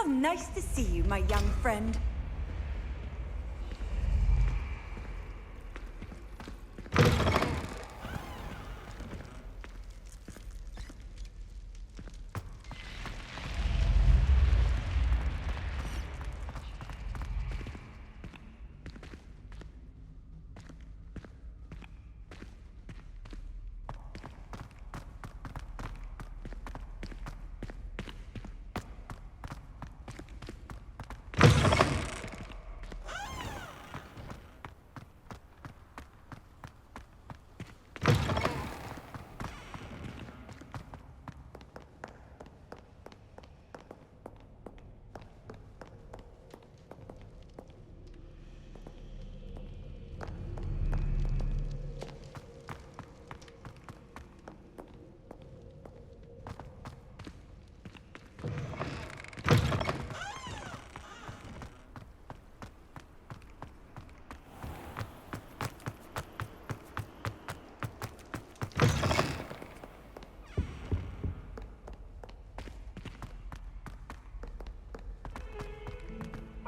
nice to see you, my young friend.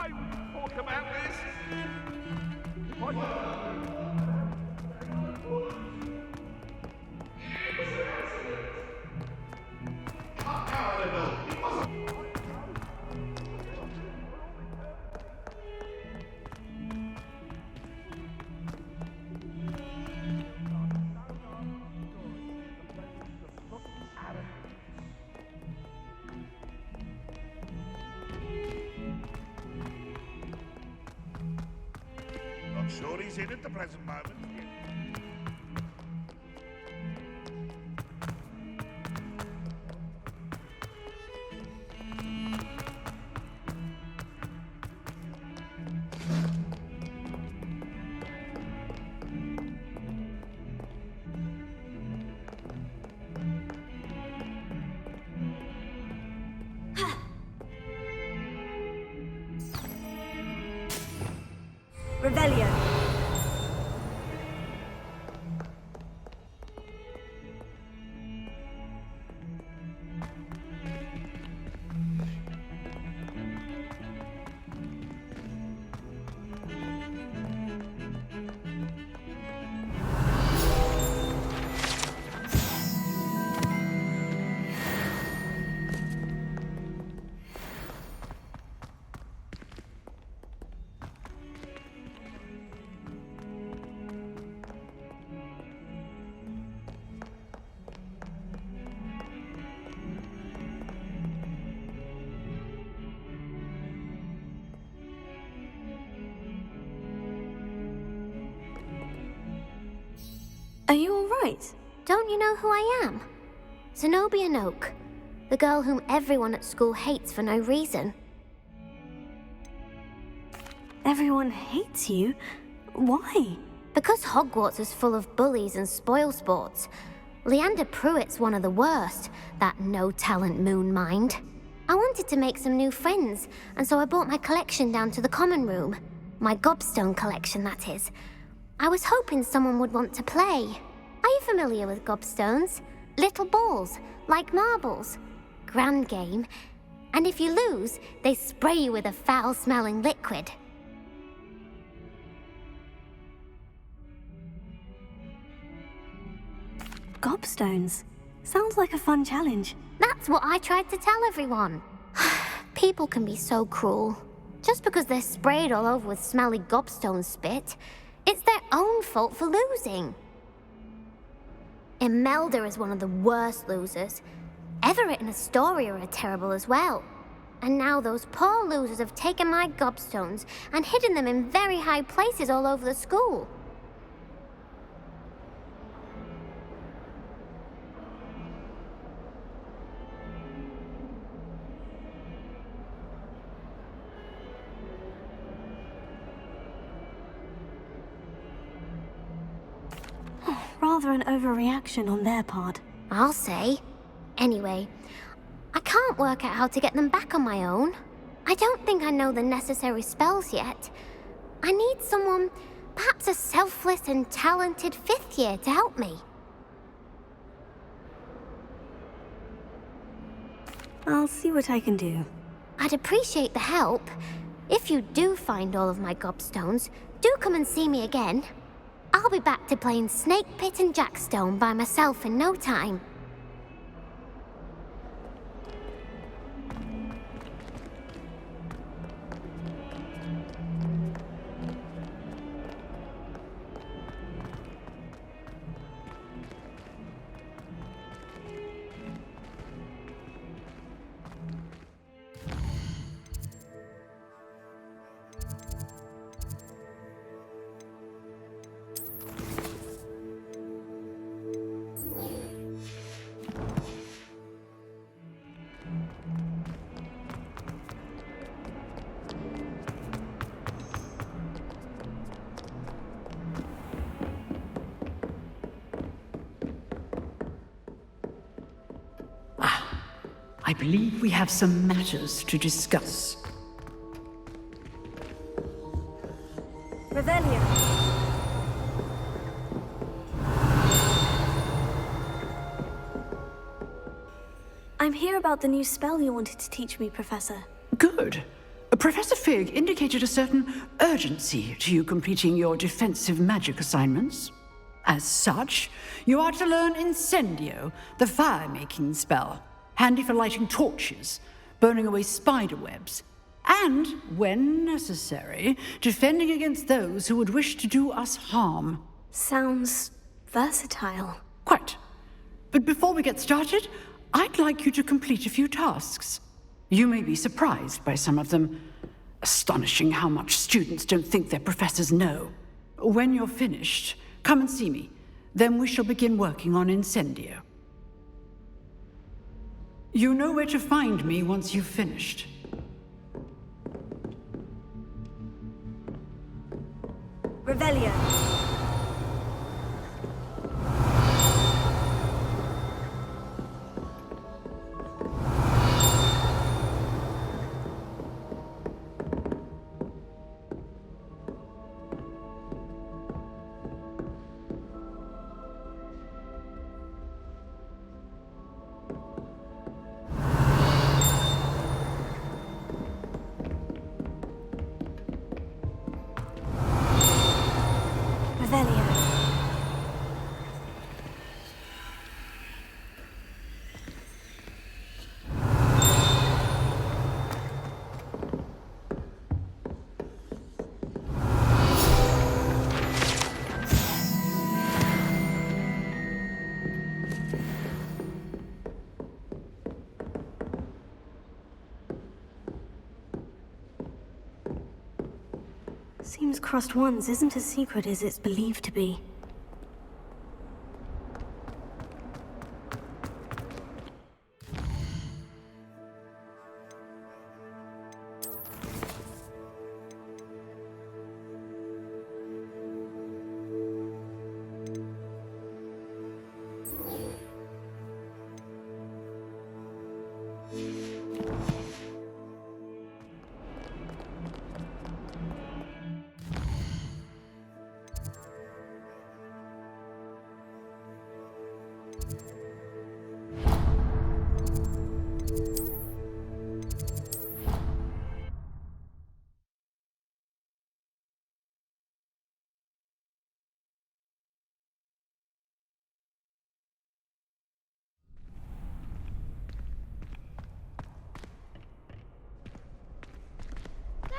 I will talk about this. Not sure he's in at the present moment. Revelio. Are you all right? Don't you know who I am? Zenobia Noak, the girl whom everyone at school hates for no reason. Everyone hates you? Why? Because Hogwarts is full of bullies and spoilsports. Leander Pruitt's one of the worst, that no-talent moon mind. I wanted to make some new friends, and so I brought my collection down to the common room. My gobstone collection, that is. I was hoping someone would want to play. Are you familiar with gobstones? Little balls, like marbles. Grand game. And if you lose, they spray you with a foul-smelling liquid. Gobstones. Sounds like a fun challenge. That's what I tried to tell everyone. People can be so cruel. Just because they're sprayed all over with smelly gobstone spit, it's their own fault for losing. Imelda is one of the worst losers. Everett and Astoria are terrible as well. And now those poor losers have taken my gobstones and hidden them in very high places all over the school. Rather an overreaction on their part. I'll say. Anyway, I can't work out how to get them back on my own. I don't think I know the necessary spells yet. I need someone, perhaps a selfless and talented fifth year to help me. I'll see what I can do. I'd appreciate the help. If you do find all of my gobstones, do come and see me again. I'll be back to playing Snake Pit and Jackstone by myself in no time. I believe we have some matters to discuss. Revelio. I'm here about the new spell you wanted to teach me, Professor. Good. Professor Fig indicated a certain urgency to you completing your defensive magic assignments. As such, you are to learn Incendio, the fire-making spell, handy for lighting torches, burning away spider webs, and, when necessary, defending against those who would wish to do us harm. Sounds versatile. Quite. But before we get started, I'd like you to complete a few tasks. You may be surprised by some of them. Astonishing how much students don't think their professors know. When you're finished, come and see me. Then we shall begin working on Incendio. You know where to find me once you've finished. Revelio. Seems Crossed Ones isn't as secret as it's believed to be.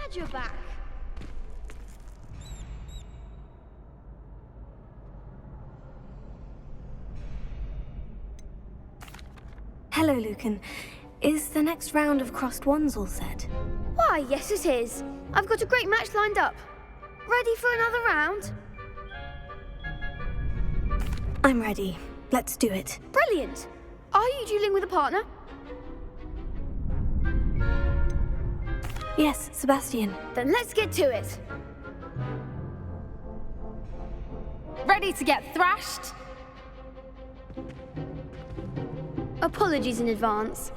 Glad you're back. Hello, Lucan. Is the next round of Crossed Ones all set? Why, yes it is. I've got a great match lined up. Ready for another round? I'm ready. Let's do it. Brilliant. Are you dueling with a partner? Yes, Sebastian. Then let's get to it. Ready to get thrashed? Apologies in advance.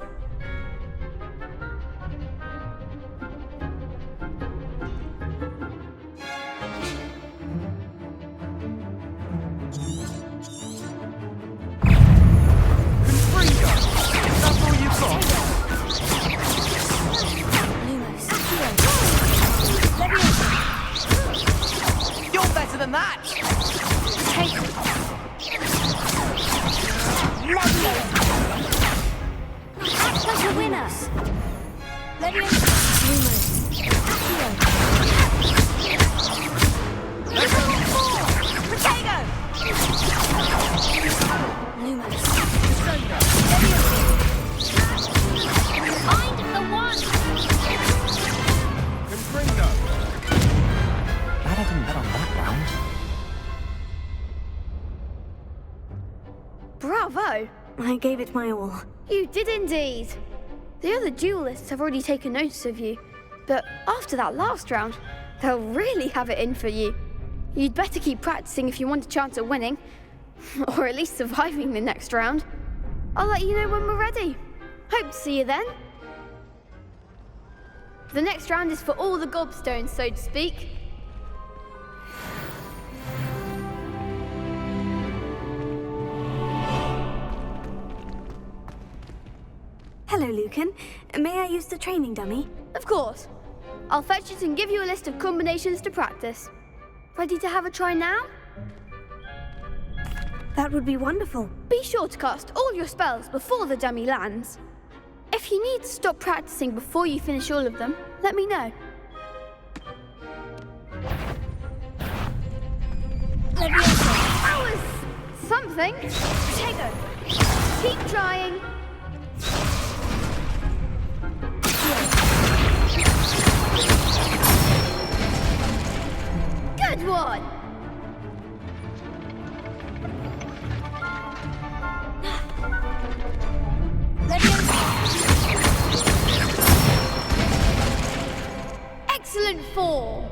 Confringo! That's all you've got? winner! Lumos. Protego! Lumos. Find the one! Confringo. Glad I didn't bet on that round. Bravo! I gave it my all. You did indeed. The other duelists have already taken notice of you, but after that last round, they'll really have it in for you. You'd better keep practicing if you want a chance at winning, or at least surviving the next round. I'll let you know when we're ready. Hope to see you then. The next round is for all the gobstones, so to speak. Hello, Lucan. May I use the training dummy? Of course. I'll fetch it and give you a list of combinations to practice. Ready to have a try now? That would be wonderful. Be sure to cast all your spells before the dummy lands. If you need to stop practicing before you finish all of them, let me know. That was something. Keep trying. Good one. Excellent form.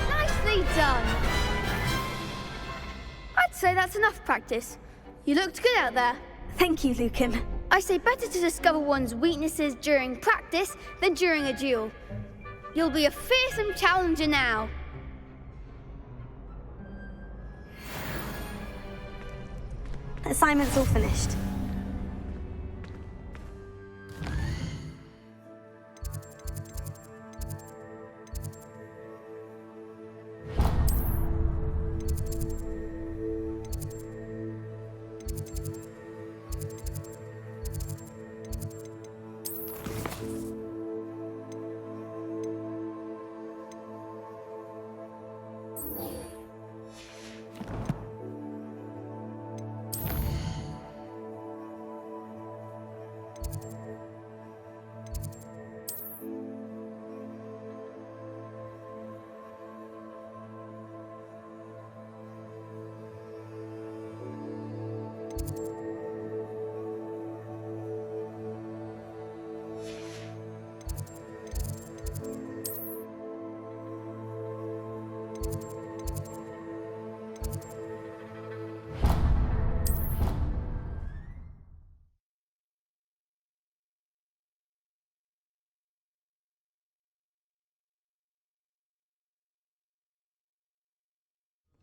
Nicely done. I'd say that's enough practice. You looked good out there. Thank you, Lucan. I say better to discover one's weaknesses during practice than during a duel. You'll be a fearsome challenger now. Assignment's all finished.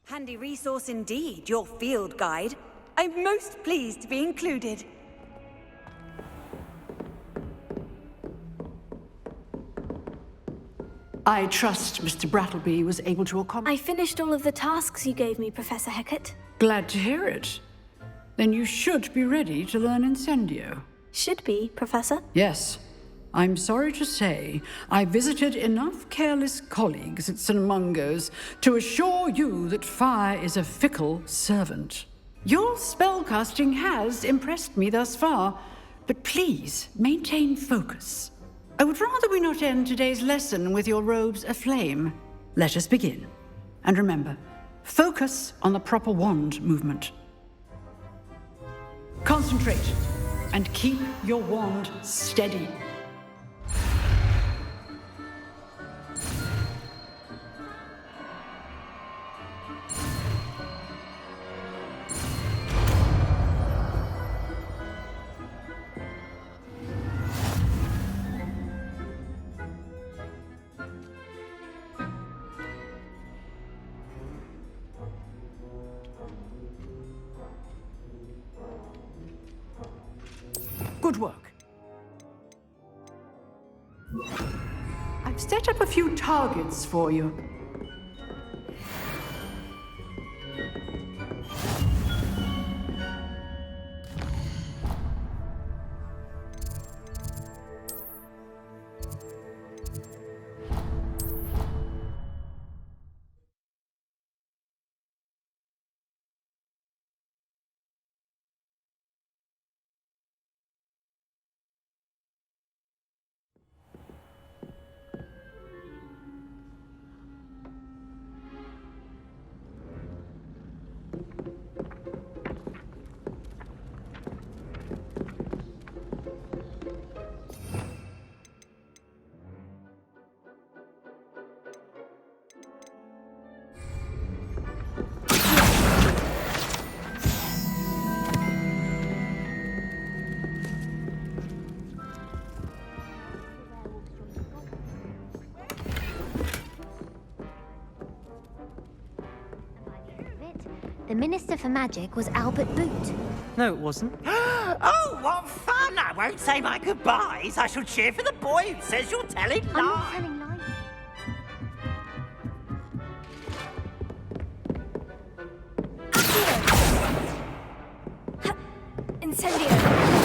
Handy resource indeed, your field guide. I'm most pleased to be included. I trust Mr. Brattleby was able to accommodate. I finished all of the tasks you gave me, Professor Hecat. Glad to hear it. Then you should be ready to learn Incendio. Should be, Professor. Yes. I'm sorry to say, I visited enough careless colleagues at St. Mungo's to assure you that fire is a fickle servant. Your spellcasting has impressed me thus far, but please maintain focus. I would rather we not end today's lesson with your robes aflame. Let us begin. And remember, focus on the proper wand movement. Concentrate and keep your wand steady. Good work. I I've set up a few targets for you. The Minister for Magic was Albert Boot. No, it wasn't. Oh, what fun! I won't say my goodbyes. I shall cheer for the boy who says you're telling I'm not lies. telling lies. Incendio!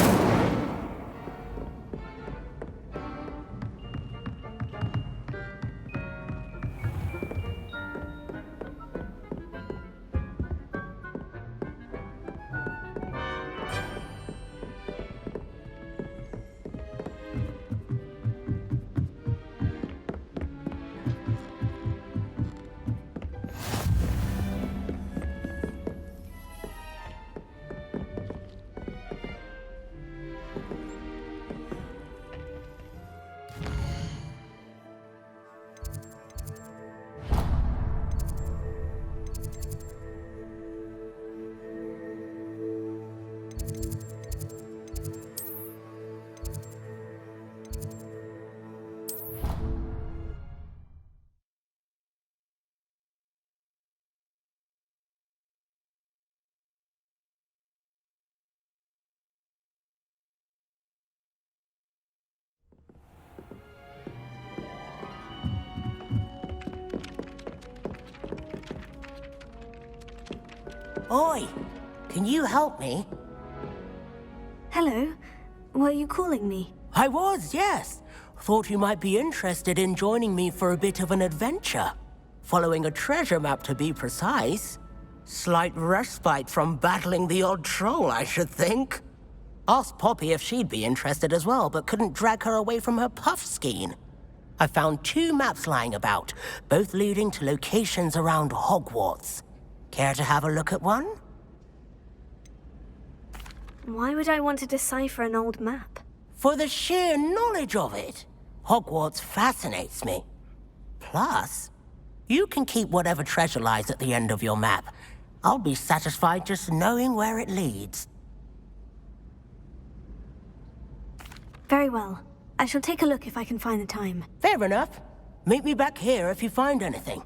Oi, can you help me? Hello? Were you calling me? I was, yes. Thought you might be interested in joining me for a bit of an adventure. Following a treasure map, to be precise. Slight respite from battling the odd troll, I should think. Asked Poppy if she'd be interested as well, but couldn't drag her away from her puff skein. I found 2 maps lying about, both leading to locations around Hogwarts. Care to have a look at one? Why would I want to decipher an old map? For the sheer knowledge of it. Hogwarts fascinates me. Plus, you can keep whatever treasure lies at the end of your map. I'll be satisfied just knowing where it leads. Very well. I shall take a look if I can find the time. Fair enough. Meet me back here if you find anything.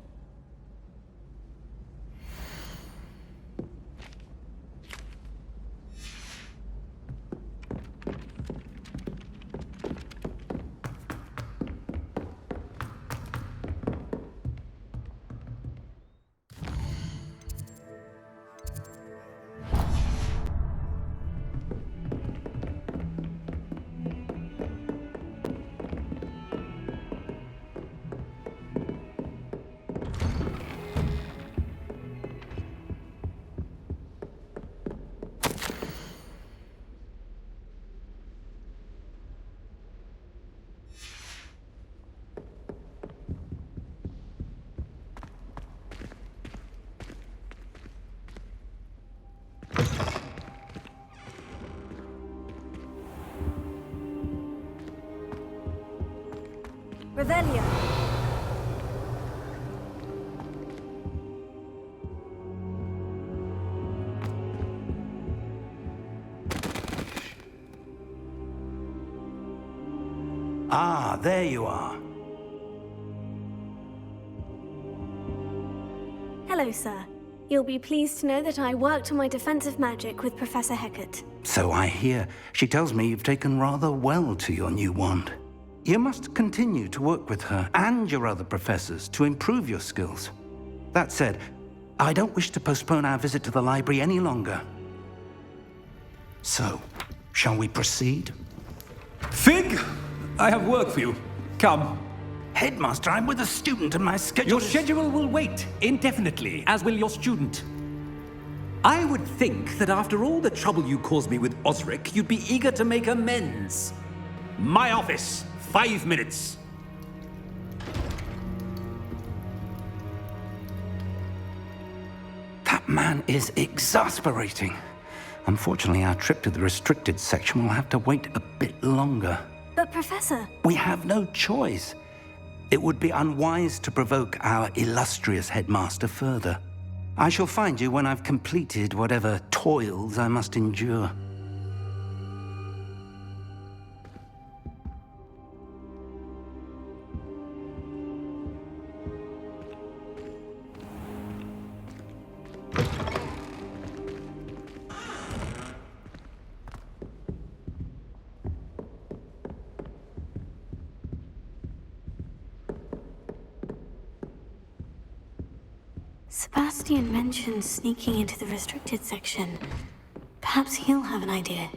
Revelio. Ah, there you are. Hello, sir. You'll be pleased to know that I worked on my defensive magic with Professor Hecat. So I hear. She tells me you've taken rather well to your new wand. You must continue to work with her and your other professors to improve your skills. That said, I don't wish to postpone our visit to the library any longer. So, shall we proceed? Fig! I have work for you. Come. Headmaster, I'm with a student and my schedule Your schedule will wait indefinitely, as will your student. I would think that after all the trouble you caused me with Osric, you'd be eager to make amends. My office, 5 minutes. That man is exasperating. Unfortunately, our trip to the restricted section will have to wait a bit longer. But Professor... We have no choice. It would be unwise to provoke our illustrious headmaster further. I shall find you when I've completed whatever toils I must endure. Sebastian mentioned sneaking into the restricted section. Perhaps he'll have an idea.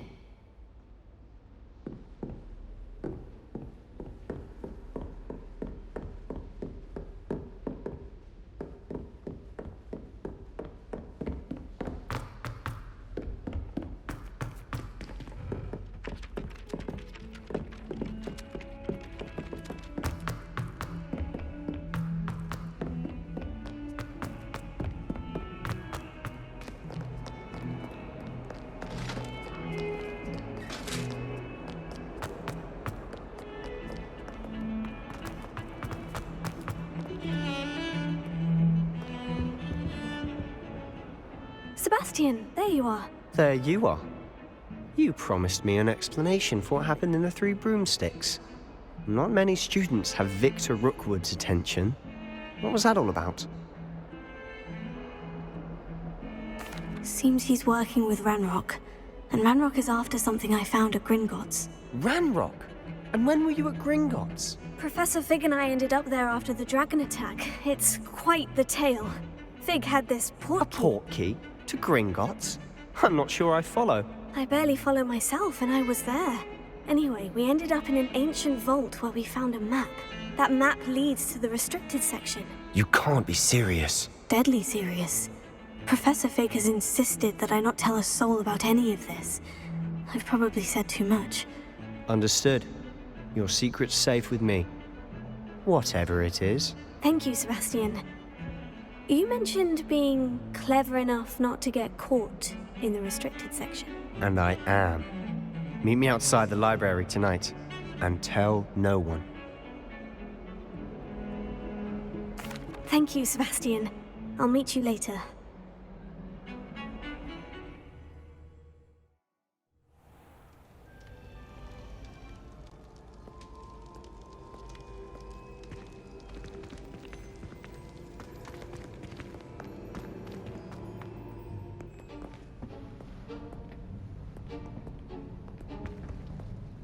Sebastian, there you are. There you are. You promised me an explanation for what happened in the Three Broomsticks. Not many students have Victor Rookwood's attention. What was that all about? Seems he's working with Ranrock. And Ranrock is after something I found at Gringotts. Ranrock? And when were you at Gringotts? Professor Fig and I ended up there after the dragon attack. It's quite the tale. Fig had this portkey. A portkey? To Gringotts? I'm not sure I follow. I barely follow myself, and I was there. Anyway, we ended up in an ancient vault where we found a map. That map leads to the restricted section. You can't be serious. Deadly serious. Professor Fig has insisted that I not tell a soul about any of this. I've probably said too much. Understood. Your secret's safe with me. Whatever it is. Thank you, Sebastian. You mentioned being clever enough not to get caught in the restricted section. And I am. Meet me outside the library tonight, and tell no one. Thank you, Sebastian. I'll meet you later.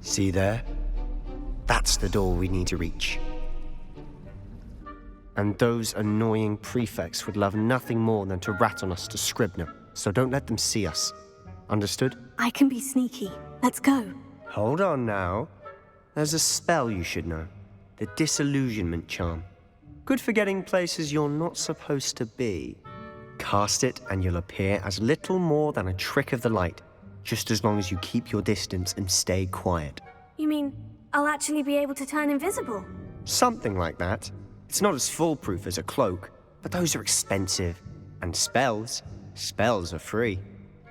See there? That's the door we need to reach. And those annoying prefects would love nothing more than to rat on us to Scribner, so don't let them see us. Understood? I can be sneaky. Let's go. Hold on now. There's a spell you should know. The Disillusionment Charm. Good for getting places you're not supposed to be. Cast it and you'll appear as little more than a trick of the light, just as long as you keep your distance and stay quiet. You mean I'll actually be able to turn invisible? Something like that. It's not as foolproof as a cloak, but those are expensive. And spells are free.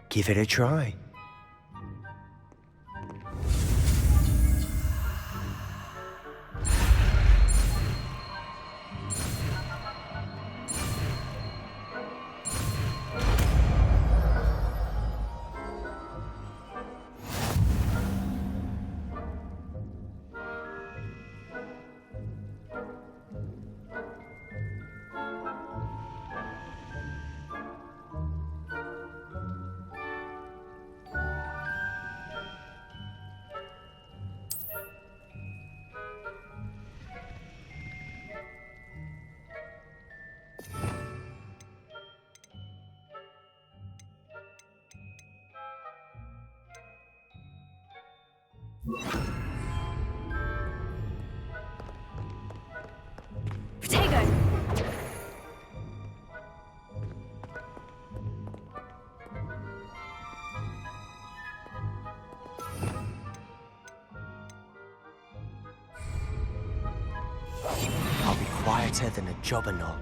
Give it a try. quieter than a jobberknoll.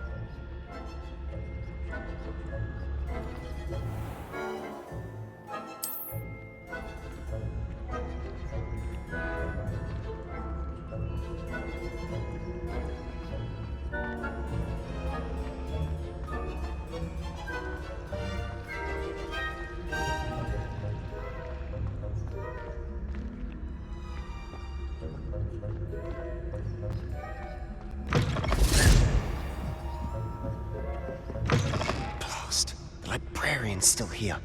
Blast. The librarian's still here.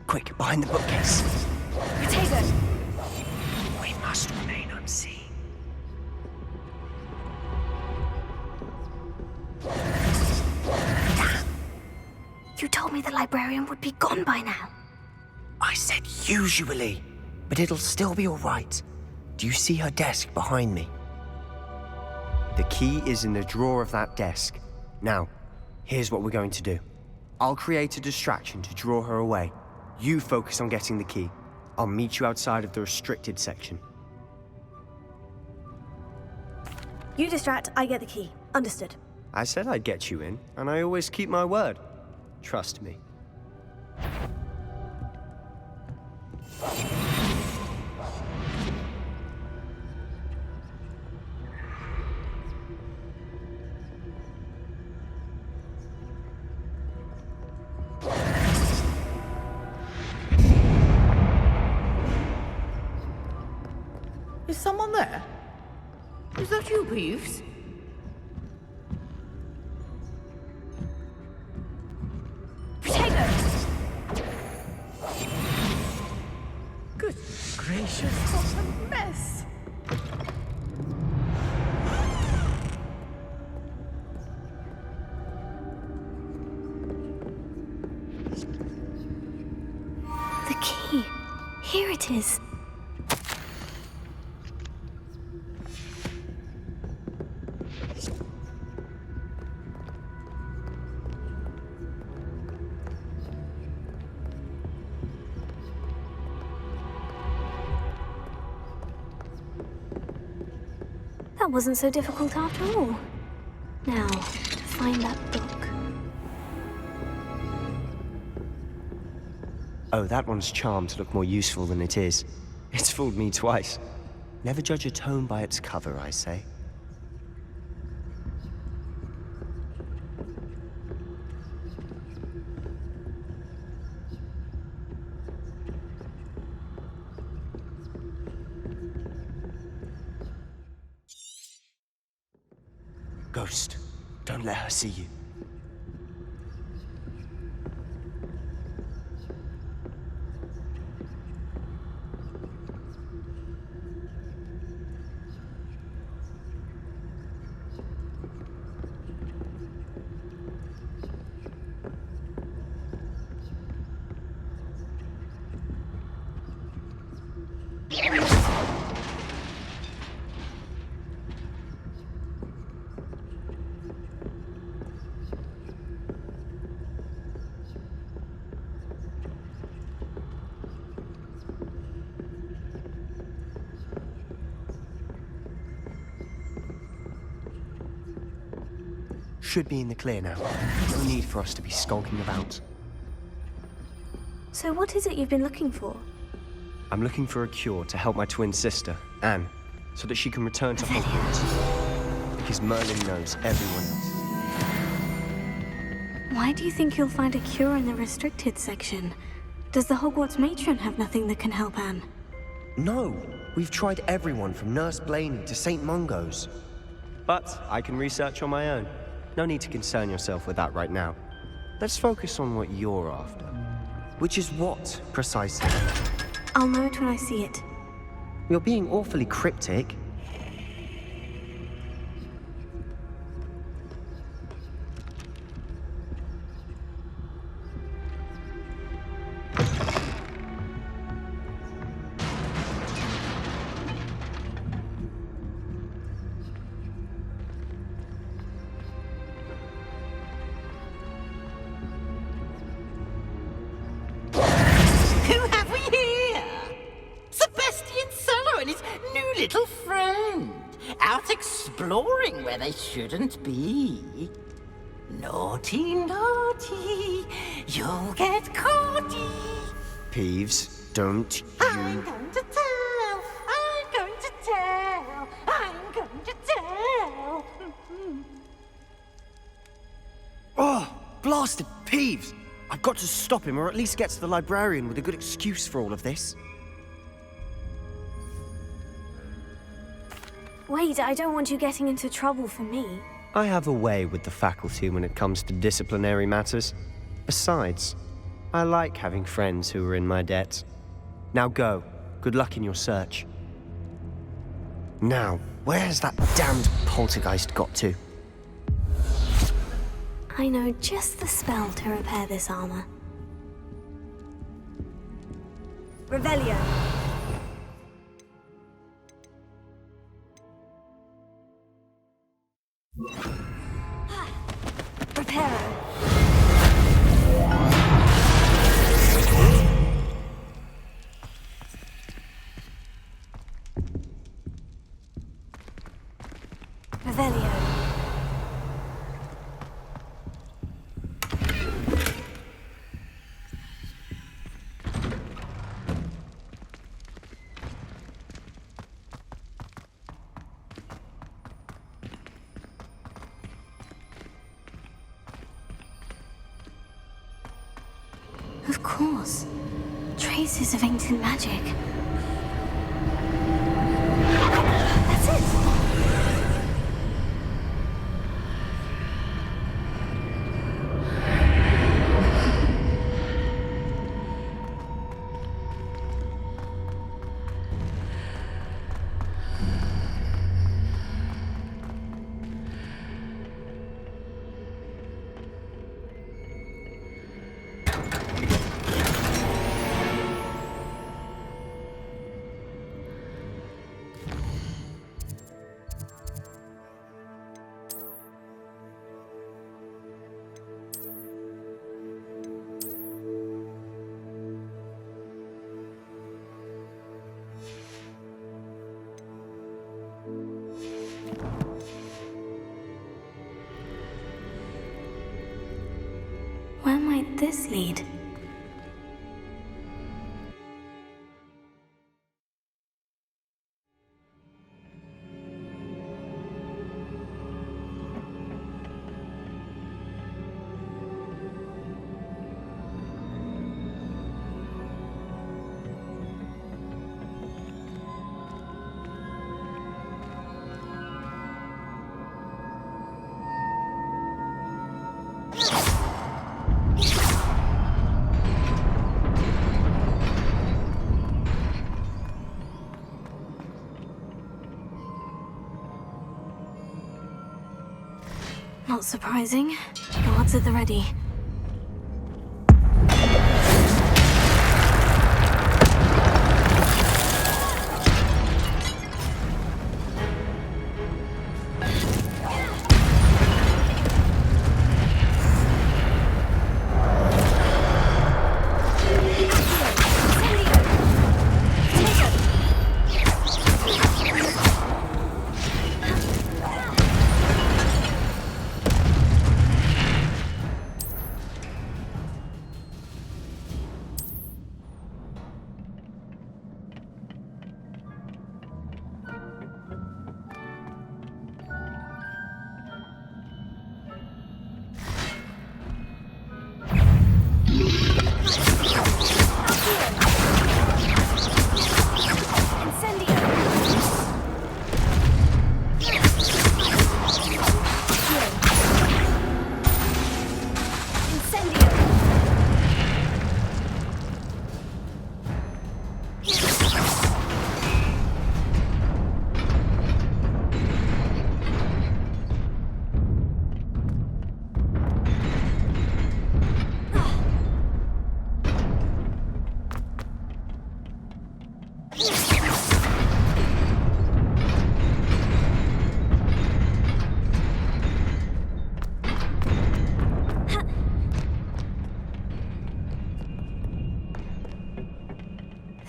Quick, behind the bookcase. Potato! We must remain unseen. You told me the librarian would be gone by now. I said usually, but it'll still be all right. Do you see her desk behind me? The key is in the drawer of that desk. Now, here's what we're going to do. I'll create a distraction to draw her away. You focus on getting the key. I'll meet you outside of the restricted section. You distract, I get the key. Understood. I said I'd get you in, and I always keep my word. Trust me. Is someone there? Is that you, Peeves? Good gracious, what a mess! The key. Here it is. That wasn't so difficult after all. Now, to find that book. Oh, that one's charmed to look more useful than it is. It's fooled me twice. Never judge a tome by its cover, I say. Ghost, don't let her see you. Should be in the clear now. No need for us to be skulking about. So what is it you've been looking for? I'm looking for a cure to help my twin sister, Anne, so that she can return to Hogwarts. Because Merlin knows everyone else. Why do you think you'll find a cure in the restricted section? Does the Hogwarts matron have nothing that can help Anne? No, we've tried everyone from Nurse Blaney to St. Mungo's. But I can research on my own. No need to concern yourself with that right now. Let's focus on what you're after. Which is what, precisely? I'll know it when I see it. You're being awfully cryptic. Little friend. out exploring where they shouldn't be. Naughty, naughty, you'll get caughty. Peeves, don't you... I'm going to tell, I'm going to tell, I'm going to tell. Oh, blasted Peeves! I've got to stop him, or at least get to the librarian with a good excuse for all of this. Wait, I don't want you getting into trouble for me. I have a way with the faculty when it comes to disciplinary matters. Besides, I like having friends who are in my debt. Now go. Good luck in your search. Now, where's that damned poltergeist got to? I know just the spell to repair this armor. Revelio. Preparo. Revelio. Of course. Traces of ancient magic. That's it! Where might this lead? Not surprising. Guards at the ready.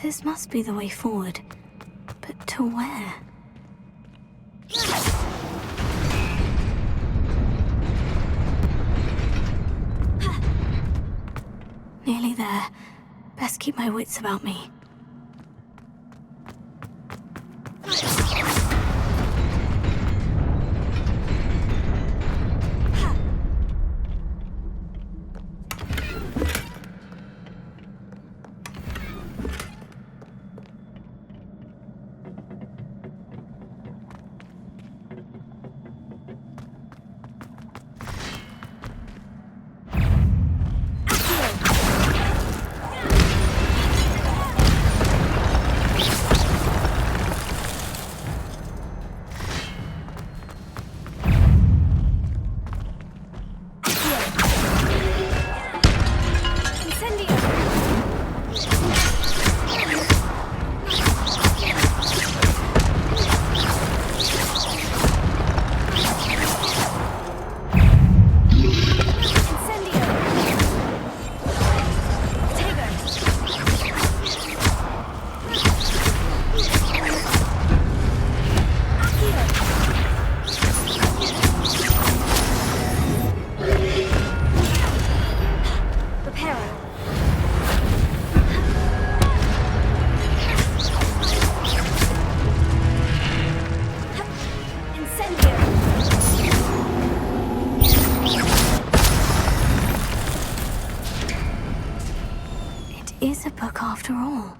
This must be the way forward. But to where? Nearly there. Best keep my wits about me. Is a book after all.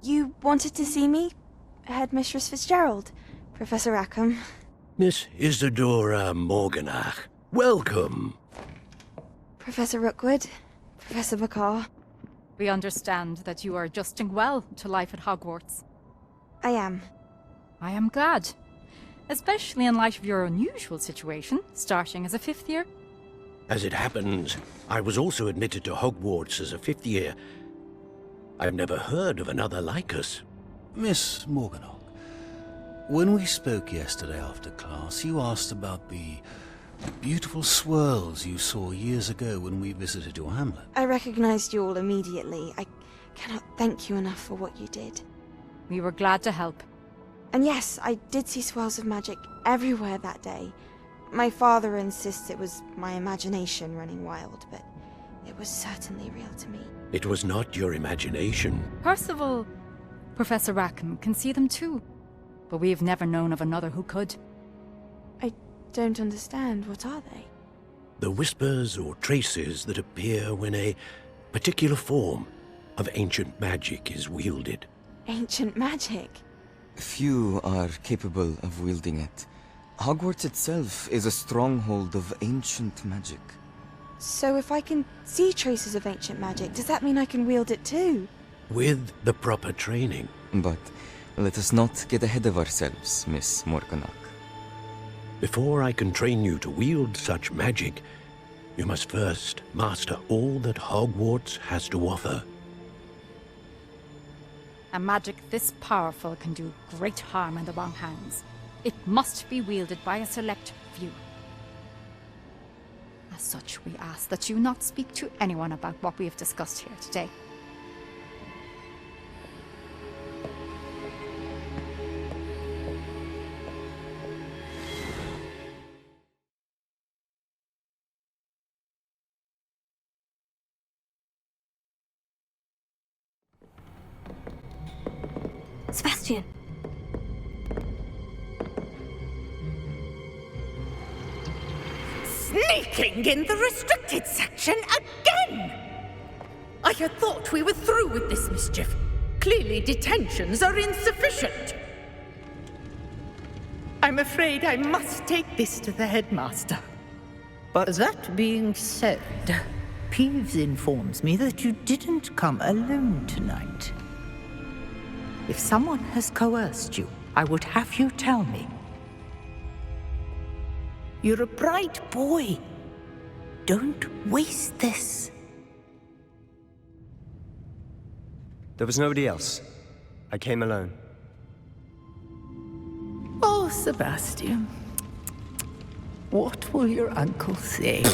You wanted to see me? Headmistress Fitzgerald, Professor Rackham. Miss Isadora Morganach, welcome. Professor Rookwood, Professor Bakar. We understand that you are adjusting well to life at Hogwarts. I am. I am glad. Especially in light of your unusual situation, starting as a 5th year. As it happens, I was also admitted to Hogwarts as a 5th year. I've never heard of another like us. Miss Morganach, when we spoke yesterday after class, you asked about the beautiful swirls you saw years ago when we visited your hamlet. I recognized you all immediately. I cannot thank you enough for what you did. We were glad to help. And yes, I did see swirls of magic everywhere that day. My father insists it was my imagination running wild, but it was certainly real to me. It was not your imagination. Percival, Professor Rackham can see them too. But we've never known of another who could. I don't understand. What are they? The whispers or traces that appear when a particular form of ancient magic is wielded. Ancient magic? Few are capable of wielding it. Hogwarts itself is a stronghold of ancient magic. So if I can see traces of ancient magic, does that mean I can wield it too? With the proper training. But let us not get ahead of ourselves, Miss Morganach. Before I can train you to wield such magic, you must first master all that Hogwarts has to offer. A magic this powerful can do great harm in the wrong hands. It must be wielded by a select few. As such, we ask that you not speak to anyone about what we have discussed here today. Sebastian. Sneaking in the restricted section again! I had thought we were through with this mischief. Clearly detentions are insufficient. I'm afraid I must take this to the headmaster. But that being said, Peeves informs me that you didn't come alone tonight. If someone has coerced you, I would have you tell me. You're a bright boy. Don't waste this. There was nobody else. I came alone. Oh, Sebastian. What will your uncle say?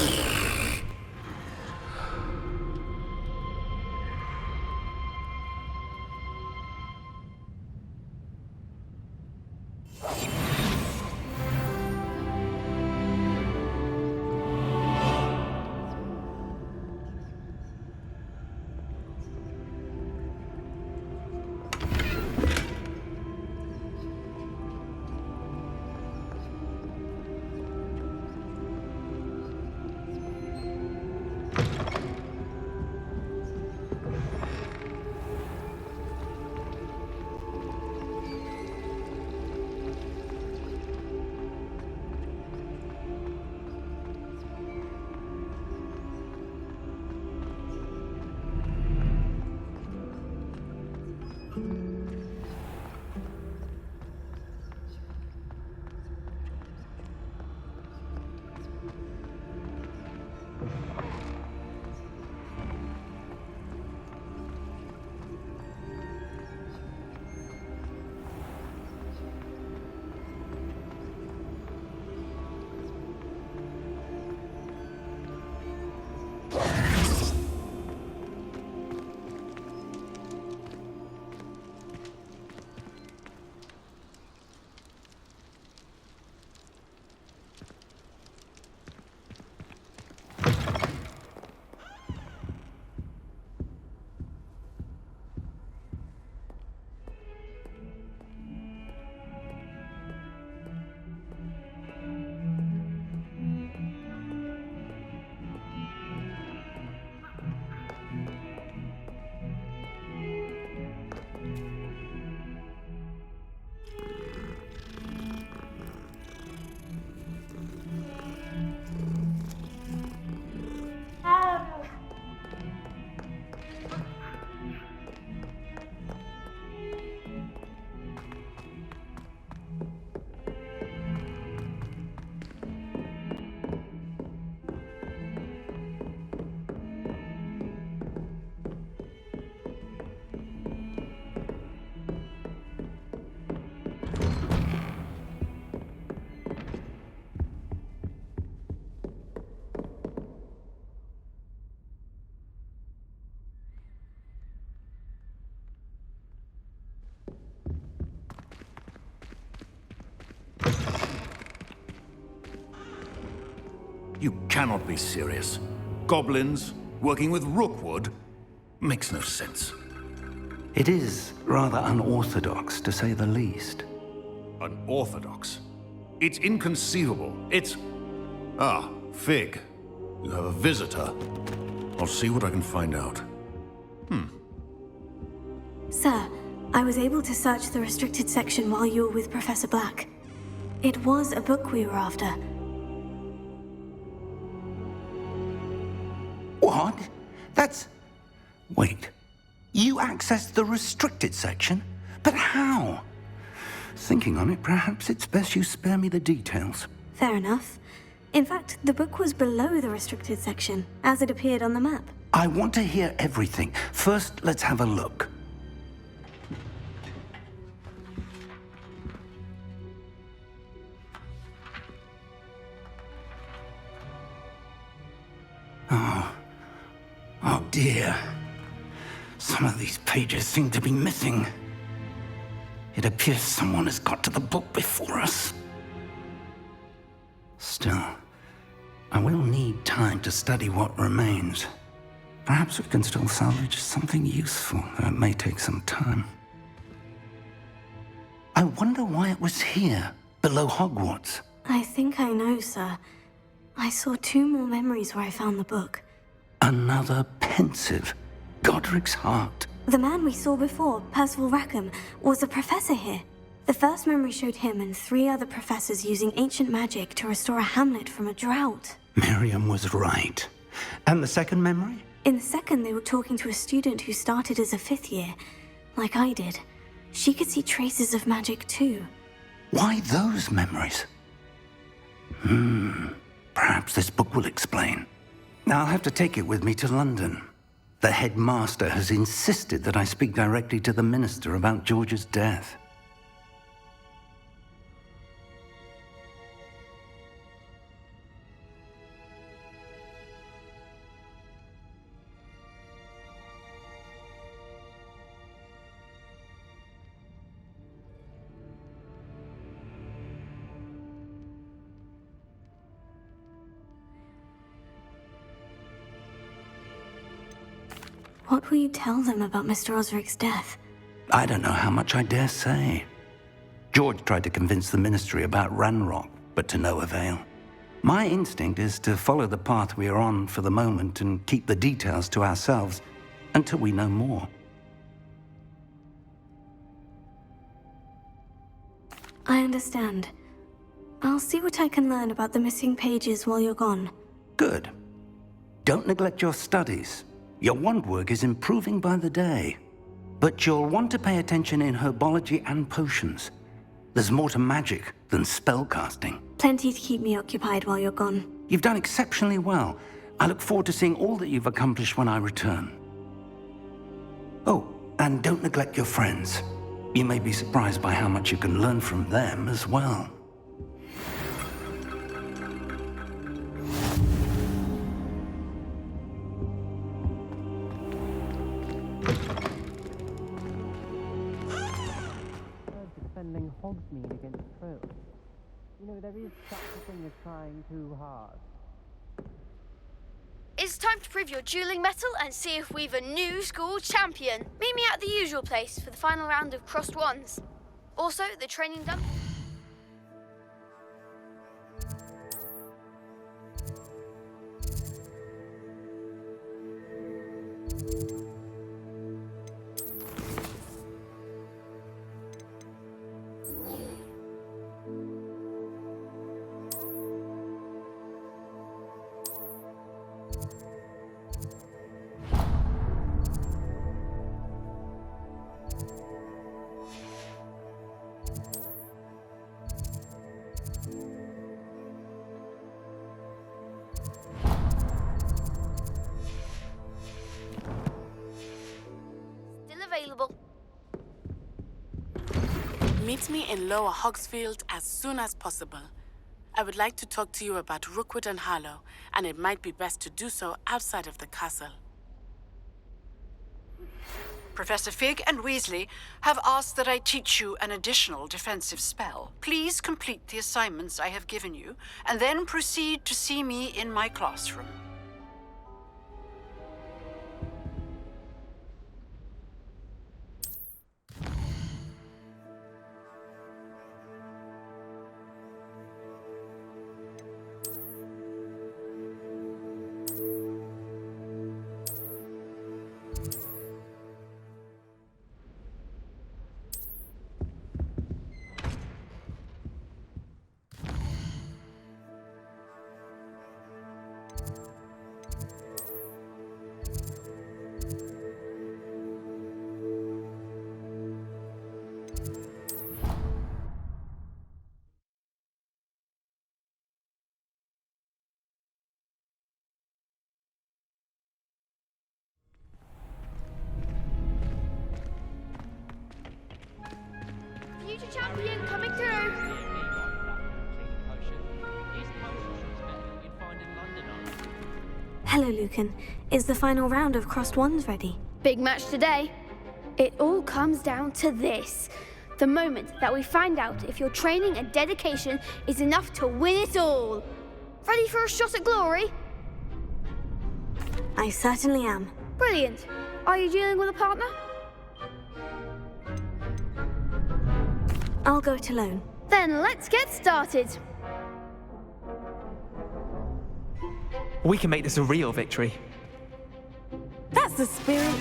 You cannot be serious. Goblins working with Rookwood makes no sense. It is rather unorthodox, to say the least. Unorthodox? It's inconceivable. It's... Ah, Fig. You have a visitor. I'll see what I can find out. Sir, I was able to search the restricted section while you were with Professor Black. It was a book we were after. What? That's... Wait. You accessed the restricted section? But how? Thinking on it, perhaps it's best you spare me the details. Fair enough. In fact, the book was below the restricted section, as it appeared on the map. I want to hear everything. First, let's have a look. Oh dear. Some of these pages seem to be missing. It appears someone has got to the book before us. Still, I will need time to study what remains. Perhaps we can still salvage something useful, though it may take some time. I wonder why it was here, below Hogwarts. I think I know, sir. I saw 2 more memories where I found the book. Another pensive. Godric's heart. The man we saw before, Percival Rackham, was a professor here. The first memory showed him and 3 other professors using ancient magic to restore a hamlet from a drought. Miriam was right. And the second memory? In the second, they were talking to a student who started as a 5th year, like I did. She could see traces of magic too. Why those memories? Perhaps this book will explain. I'll have to take it with me to London. The headmaster has insisted that I speak directly to the minister about George's death. What will you tell them about Mr. Osric's death? I don't know how much I dare say. George tried to convince the ministry about Ranrock, but to no avail. My instinct is to follow the path we are on for the moment and keep the details to ourselves until we know more. I understand. I'll see what I can learn about the missing pages while you're gone. Good. Don't neglect your studies. Your wand work is improving by the day. But you'll want to pay attention in herbology and potions. There's more to magic than spellcasting. Plenty to keep me occupied while you're gone. You've done exceptionally well. I look forward to seeing all that you've accomplished when I return. Oh, and don't neglect your friends. You may be surprised by how much you can learn from them as well. Defending Hogsmeade against trolls. You know, there is such a thing as trying too hard. It's time to prove your dueling mettle and see if we've a new school champion. Meet me at the usual place for the final round of crossed wands. Also, the training done. Available. Meet me in Lower Hogsfield as soon as possible. I would like to talk to you about Rookwood and Harlow, and it might be best to do so outside of the castle. Professor Fig and Weasley have asked that I teach you an additional defensive spell. Please complete the assignments I have given you, and then proceed to see me in my classroom. champion coming through. Hello, Lucan. Is the final round of Crossed Wands ready? Big match today. It all comes down to this. The moment that we find out if your training and dedication is enough to win it all. Ready for a shot at glory? I certainly am. Brilliant. Are you dealing with a partner? I'll go it alone. Then let's get started. We can make this a real victory. That's the spirit.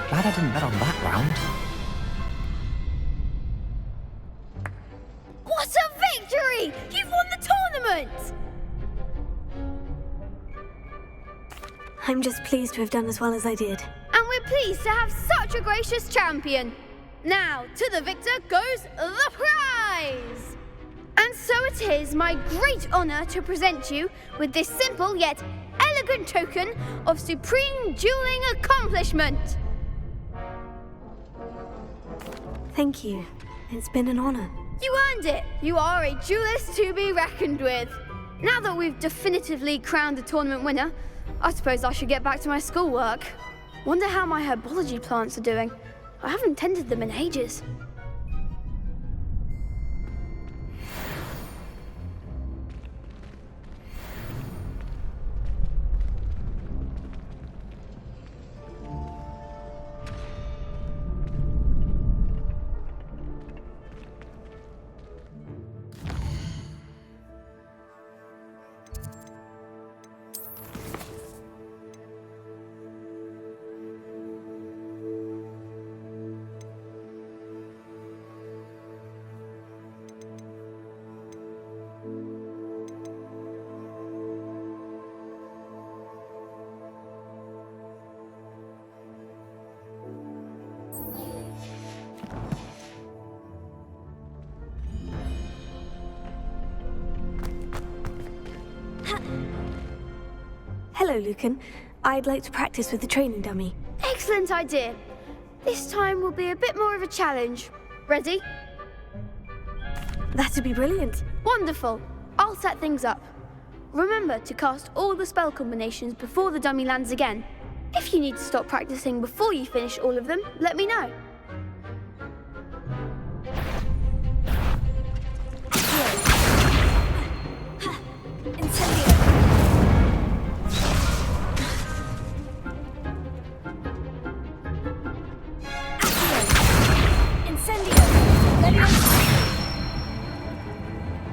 Glad I didn't bet on that round. What a victory! You've won the tournament! I'm just pleased to have done as well as I did. And we're pleased to have such a gracious champion. Now, to the victor goes the prize! And so it is my great honor to present you with this simple yet elegant token of supreme dueling accomplishment. Thank you. It's been an honor. You earned it. You are a duelist to be reckoned with. Now that we've definitively crowned the tournament winner, I suppose I should get back to my schoolwork. Wonder how my herbology plants are doing. I haven't tended them in ages. Hello, Lucan. I'd like to practice with the training dummy. Excellent idea. This time will be a bit more of a challenge. Ready? That'd be brilliant. Wonderful. I'll set things up. Remember to cast all the spell combinations before the dummy lands again. If you need to stop practicing before you finish all of them, let me know.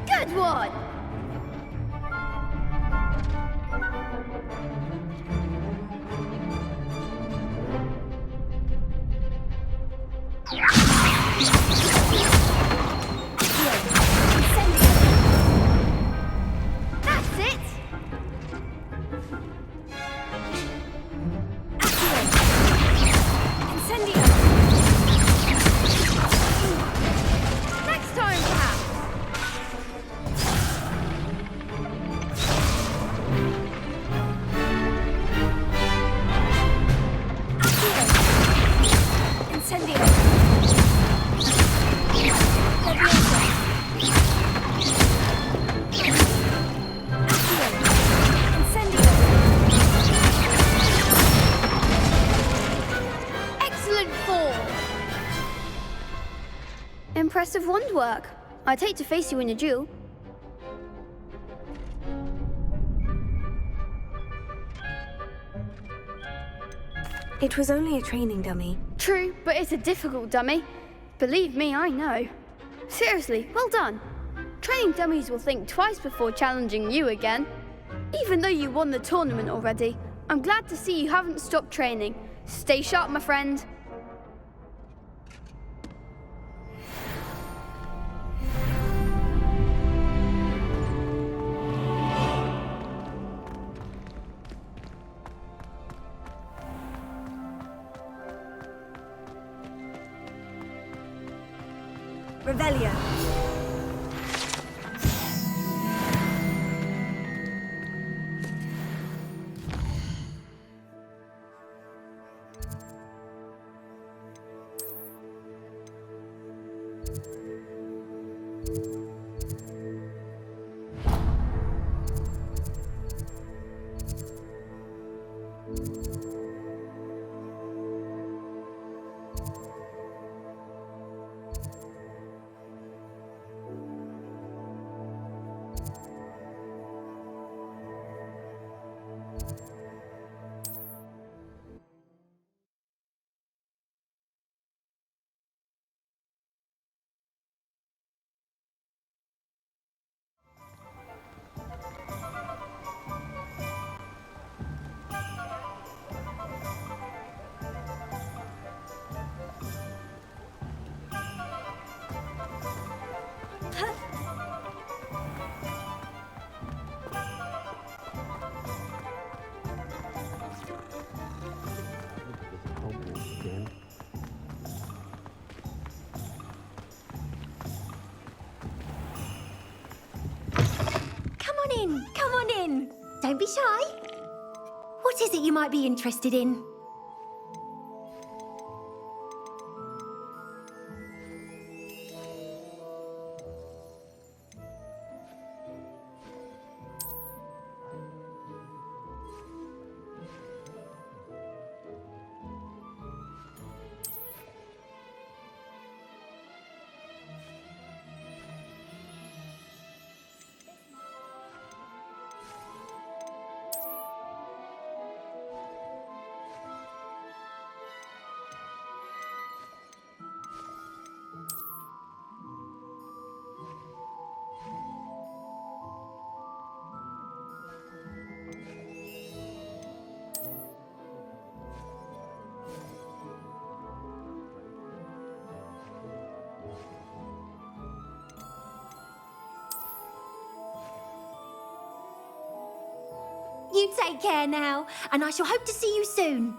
Good one! impressive wand work. I'd hate to face you in a duel. It was only a training dummy. True, but it's a difficult dummy. Believe me, I know. Seriously, well done. Training dummies will think twice before challenging you again. Even though you won the tournament already, I'm glad to see you haven't stopped training. Stay sharp, my friend. Revelio. Come on in. Don't be shy. What is it you might be interested in? You take care now, and I shall hope to see you soon.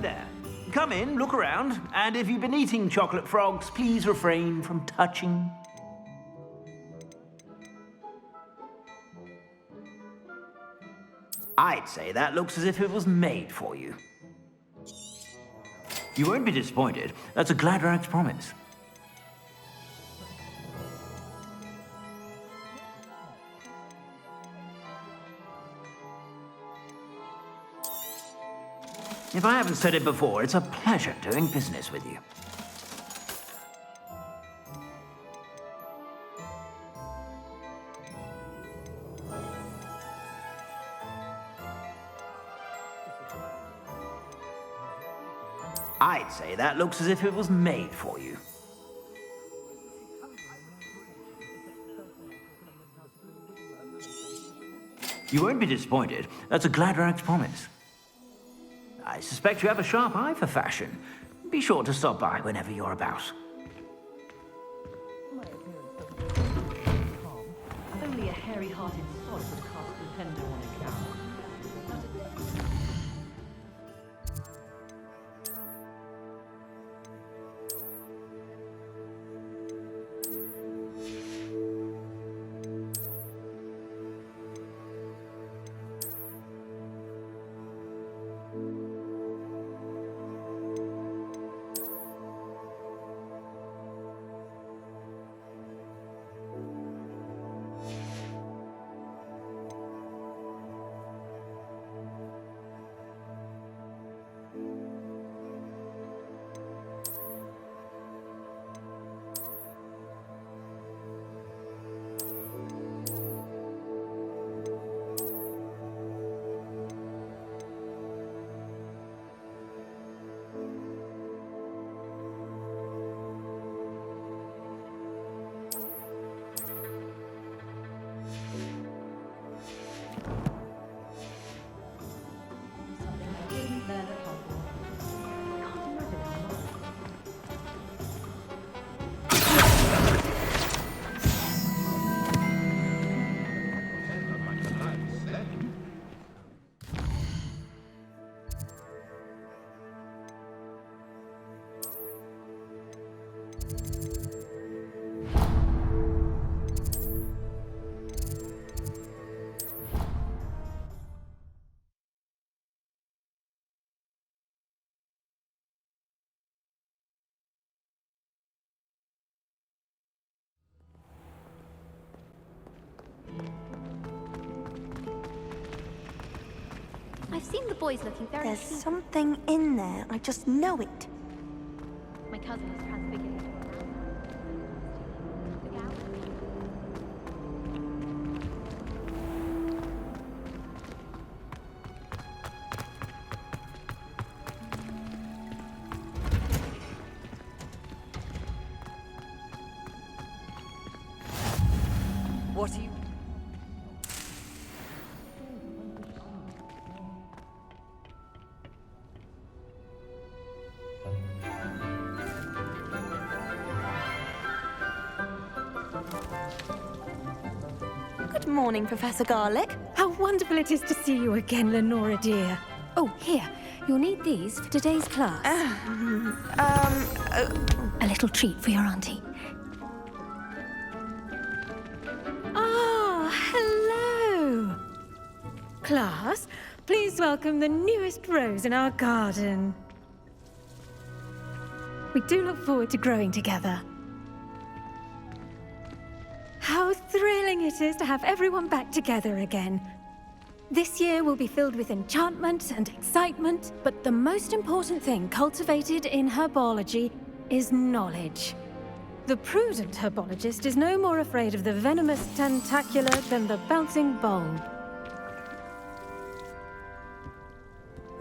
There. Come in, look around, and if you've been eating chocolate frogs, please refrain from touching. I'd say that looks as if it was made for you. You won't be disappointed. That's a Gladrax promise. If I haven't said it before, it's a pleasure doing business with you. I'd say that looks as if it was made for you. You won't be disappointed. That's a Gladrax promise. I suspect you have a sharp eye for fashion. Be sure to stop by whenever you're about. Only a hairy-hearted sod would cast Nintendo on a cow. I've seen the boys looking very There's cute. something in there. I just know it. My cousin was transfigured into a man. The gal. What are you... Good morning, Professor Garlick. How wonderful it is to see you again, Lenora dear. Oh, here. You'll need these for today's class. A little treat for your auntie. Ah, hello. Class, please welcome the newest rose in our garden. We do look forward to growing together. How thrilling it is to have everyone back together again. This year will be filled with enchantment and excitement, but the most important thing cultivated in herbology is knowledge. The prudent herbologist is no more afraid of the venomous tentacula than the bouncing bulb.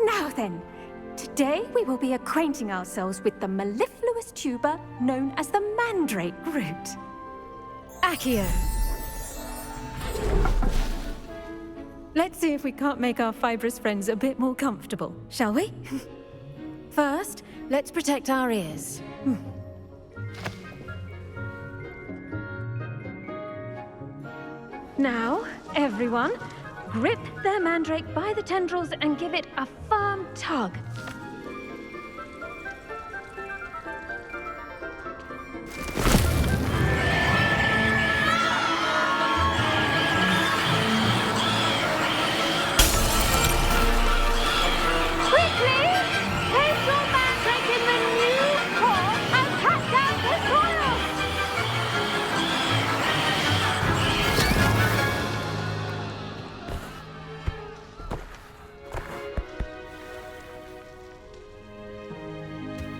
Now then, today we will be acquainting ourselves with the mellifluous tuber known as the mandrake root. Accio. Let's see if we can't make our fibrous friends a bit more comfortable, shall we? First, let's protect our ears. Now, everyone, grip their mandrake by the tendrils and give it a firm tug.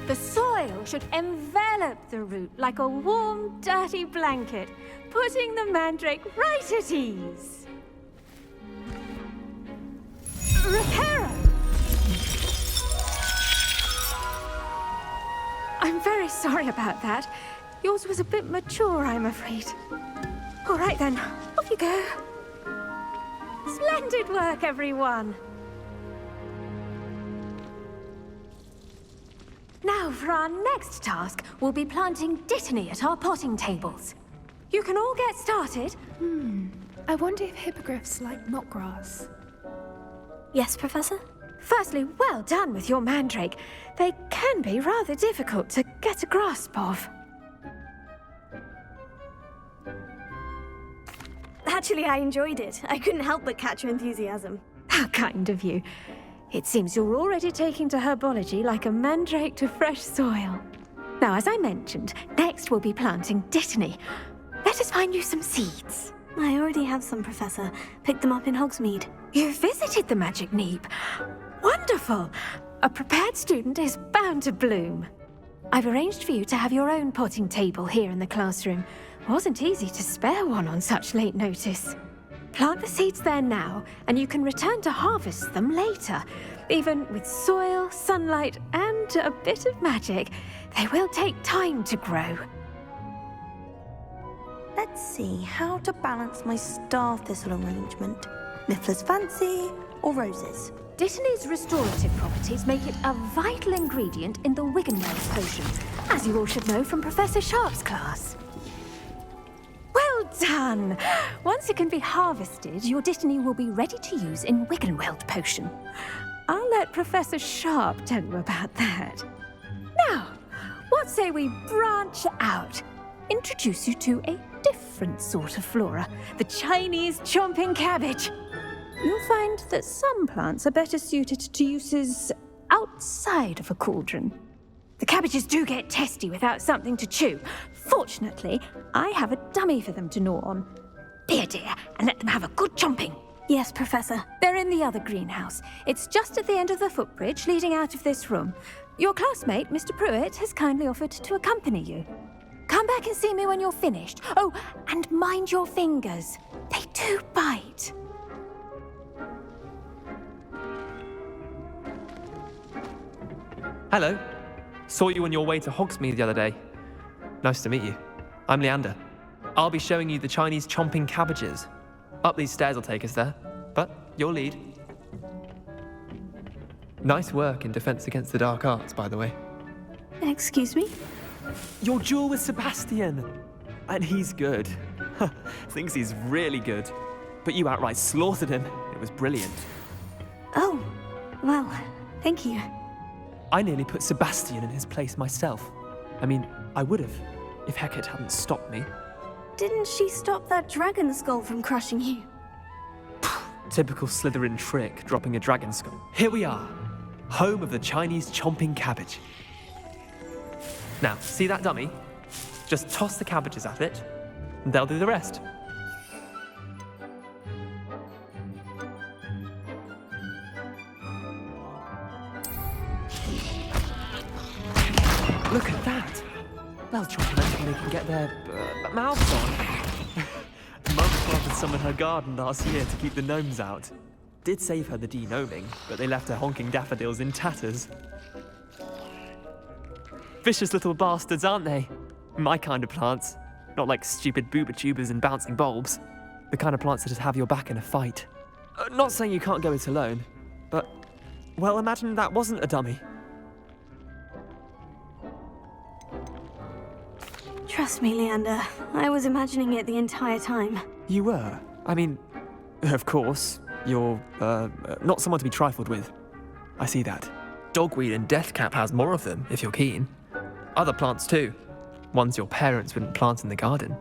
The soil should envelop the root like a warm, dirty blanket, putting the mandrake right at ease. Reparo! I'm very sorry about that. Yours was a bit mature, I'm afraid. All right then, off you go. Splendid work, everyone. Now, for our next task, we'll be planting Dittany at our potting tables. You can all get started. I wonder if hippogriffs like knotgrass. Yes, Professor? Firstly, well done with your mandrake. They can be rather difficult to get a grasp of. Actually, I enjoyed it. I couldn't help but catch your enthusiasm. How kind of you. It seems you're already taking to herbology like a mandrake to fresh soil. Now, as I mentioned, next we'll be planting Dittany. Let us find you some seeds. I already have some, Professor. Picked them up in Hogsmeade. You visited the Magic Neep. Wonderful! A prepared student is bound to bloom. I've arranged for you to have your own potting table here in the classroom. Wasn't easy to spare one on such late notice. Plant the seeds there now, and you can return to harvest them later. Even with soil, sunlight, and a bit of magic, they will take time to grow. Let's see how to balance my star thistle arrangement. Niffler's fancy or roses? Dittany's restorative properties make it a vital ingredient in the Wiggenweld potion, as you all should know from Professor Sharp's class. Well done! Once it can be harvested, your Dittany will be ready to use in Wiggenweld potion. I'll let Professor Sharp tell you about that. Now, what say we branch out? Introduce you to a different sort of flora, the Chinese chomping cabbage. You'll find that some plants are better suited to uses outside of a cauldron. The cabbages do get testy without something to chew. Fortunately, I have a dummy for them to gnaw on. Be a dear and let them have a good chomping. Yes, Professor. They're in in the other greenhouse. It's just at the end of the footbridge leading out of this room. Your classmate, Mr. Pruitt, has kindly offered to accompany you. Come back and see me when you're finished. Oh, and mind your fingers. They do bite. Hello. Saw you on your way to Hogsmeade the other day. Nice to meet you. I'm Leander. I'll be showing you the Chinese chomping cabbages. Up these stairs will take us there, but your lead. Nice work in Defense Against the Dark Arts, by the way. Excuse me? Your duel with Sebastian! And he's good. Thinks he's really good. But you outright slaughtered him. It was brilliant. Oh, well, thank you. I nearly put Sebastian in his place myself. I mean, I would have, if Hecate hadn't stopped me. Didn't she stop that dragon skull from crushing you? Typical Slytherin trick, dropping a dragon skull. Here we are, home of the Chinese chomping cabbage. Now, see that dummy? Just toss the cabbages at it, and they'll do the rest. Look at that! They'll chomp anything they can get their mouths on. Mum planted some in her garden last year to keep the gnomes out. Did save her the de-gnoming, but they left her honking daffodils in tatters. Vicious little bastards, aren't they? My kind of plants. Not like stupid booba tubers and bouncing bulbs. The kind of plants that just have your back in a fight. Not saying you can't go it alone, but, well, imagine that wasn't a dummy. Trust me, Leander. I was imagining it the entire time. You were? I mean, of course, you're, not someone to be trifled with. I see that. Dogweed and Deathcap has more of them, if you're keen. Other plants too. Ones your parents wouldn't plant in the garden.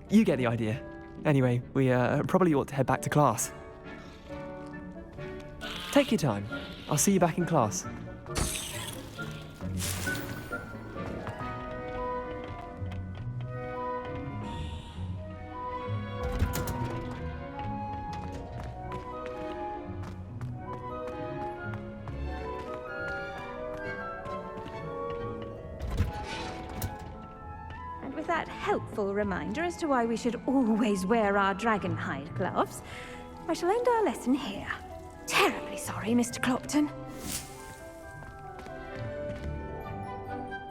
You get the idea. Anyway, we probably ought to head back to class. Take your time. I'll see you back in class. That helpful reminder as to why we should always wear our dragonhide gloves, I shall end our lesson here. Terribly sorry, Mr. Clopton.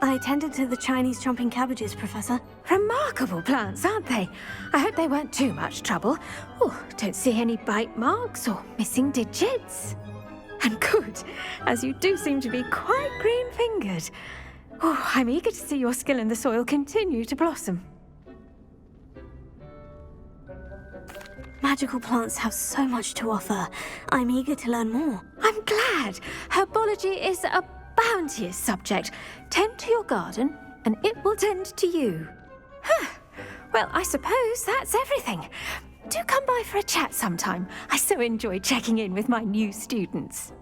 I tended to the Chinese chomping cabbages, Professor. Remarkable plants, aren't they? I hope they weren't too much trouble. Oh, don't see any bite marks or missing digits. And good, as you do seem to be quite green-fingered. Oh, I'm eager to see your skill in the soil continue to blossom. Magical plants have so much to offer. I'm eager to learn more. I'm glad. Herbology is a bounteous subject. Tend to your garden, and it will tend to you. Well, I suppose that's everything. Do come by for a chat sometime. I so enjoy checking in with my new students.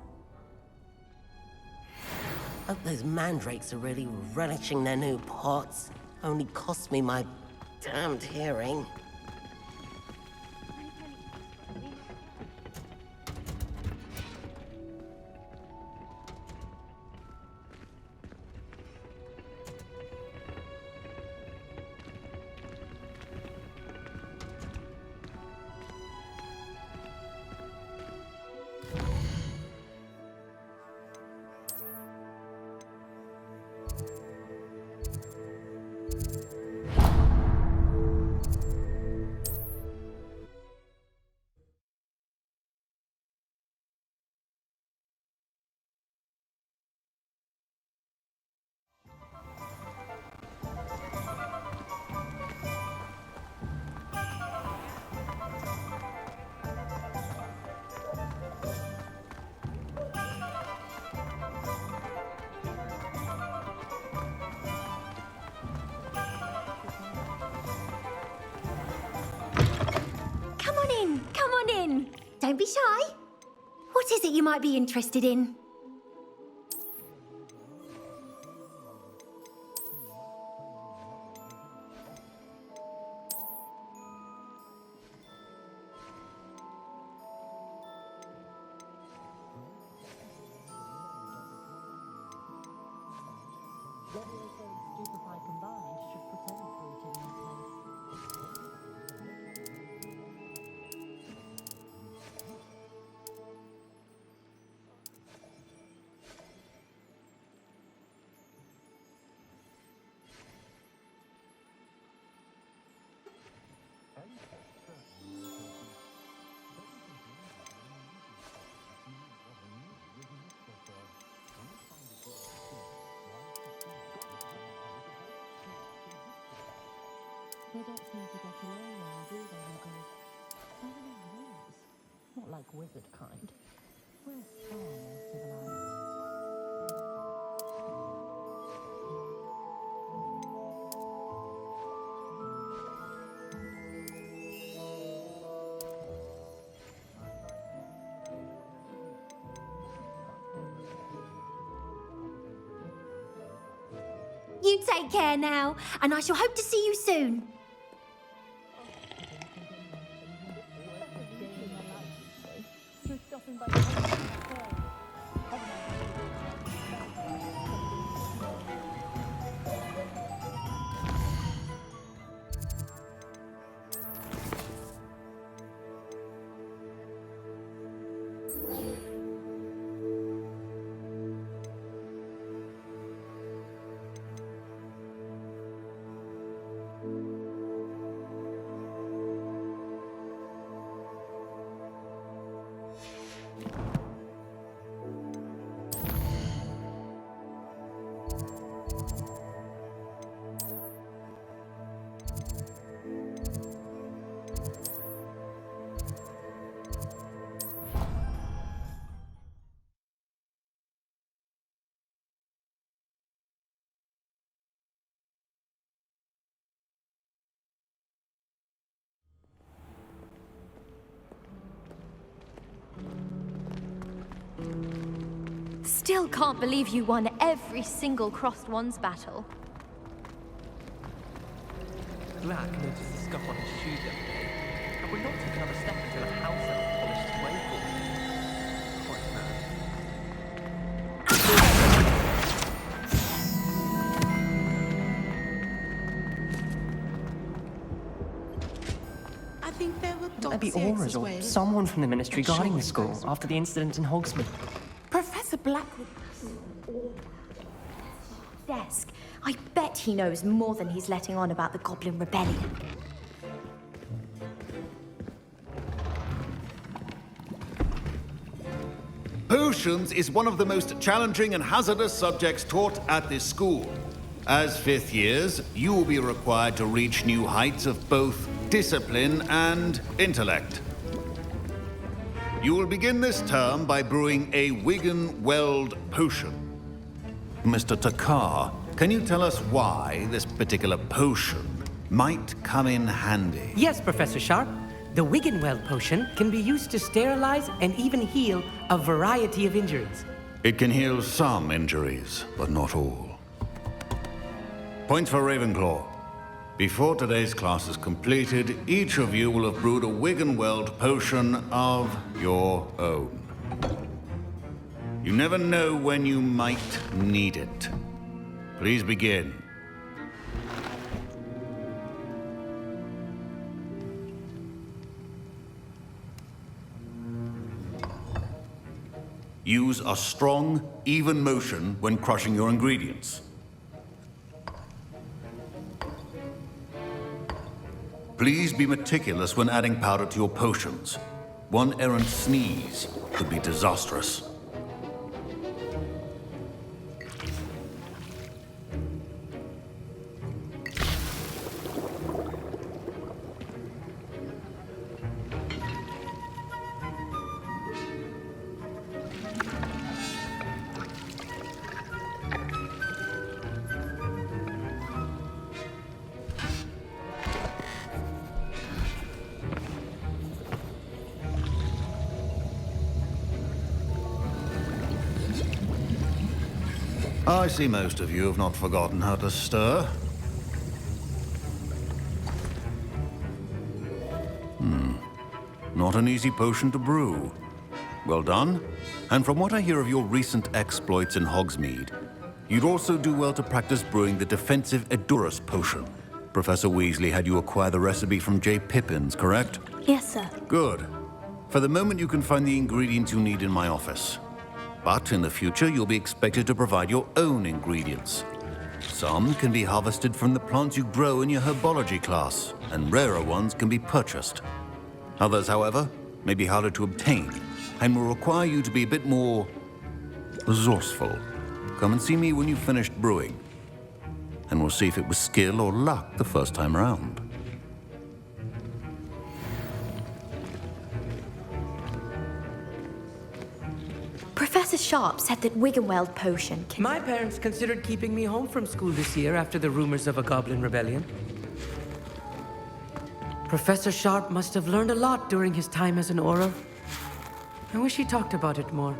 Hope those mandrakes are really relishing their new pots. Only cost me my damned hearing. Come on in. Don't be shy. What is it you might be interested in? They don't seem to get along well, do they, Muggles? Only rules. Not like wizard kind. We're far more civilized. You take care now, and I shall hope to see you soon. Still can't believe you won every single Crossed Ones battle. Black noticed the scuff on his shoe the other day, and would not take another step until a house elf polished his way for him. Quite mad. I think there were There'd be dogs auras or someone from the Ministry guarding the school after the incident in Hogsmeade. Professor Blackwood. Desk. I bet he knows more than he's letting on about the Goblin Rebellion. Potions is one of the most challenging and hazardous subjects taught at this school. As fifth years, you will be required to reach new heights of both discipline and intellect. You will begin this term by brewing a Wiggenweld potion. Mr. Takar, can you tell us why this particular potion might come in handy? Yes, Professor Sharp. The Wiggenweld potion can be used to sterilize and even heal a variety of injuries. It can heal some injuries, but not all. Points for Ravenclaw. Before today's class is completed, each of you will have brewed a Wiggenweld potion of your own. You never know when you might need it. Please begin. Use a strong, even motion when crushing your ingredients. Please be meticulous when adding powder to your potions. One errant sneeze could be disastrous. I see most of you have not forgotten how to stir. Not an easy potion to brew. Well done. And from what I hear of your recent exploits in Hogsmeade, you'd also do well to practice brewing the defensive Edurus potion. Professor Weasley had you acquire the recipe from J. Pippins, correct? Yes, sir. Good. For the moment, you can find the ingredients you need in my office. But in the future, you'll be expected to provide your own ingredients. Some can be harvested from the plants you grow in your herbology class, and rarer ones can be purchased. Others, however, may be harder to obtain, and will require you to be a bit more resourceful. Come and see me when you've finished brewing, and we'll see if it was skill or luck the first time around. Professor Sharp said that Wiggenweld potion can... My parents considered keeping me home from school this year after the rumors of a goblin rebellion. Professor Sharp must have learned a lot during his time as an Auror. I wish he talked about it more.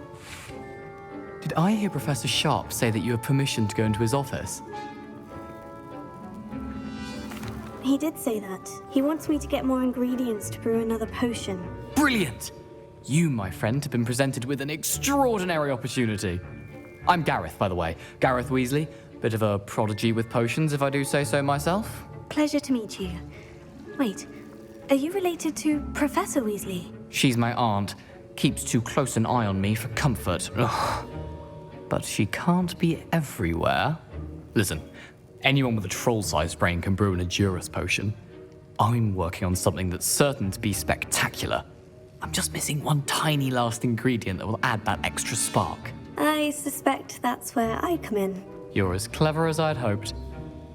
Did I hear Professor Sharp say that you have permission to go into his office? He did say that. He wants me to get more ingredients to brew another potion. Brilliant! You, my friend, have been presented with an extraordinary opportunity. I'm Gareth, by the way. Gareth Weasley. Bit of a prodigy with potions, if I do say so myself. Pleasure to meet you. Wait, are you related to Professor Weasley? She's my aunt. Keeps too close an eye on me for comfort. Ugh. But she can't be everywhere. Listen, anyone with a troll-sized brain can brew an Edurus potion. I'm working on something that's certain to be spectacular. I'm just missing one tiny last ingredient that will add that extra spark. I suspect that's where I come in. You're as clever as I'd hoped.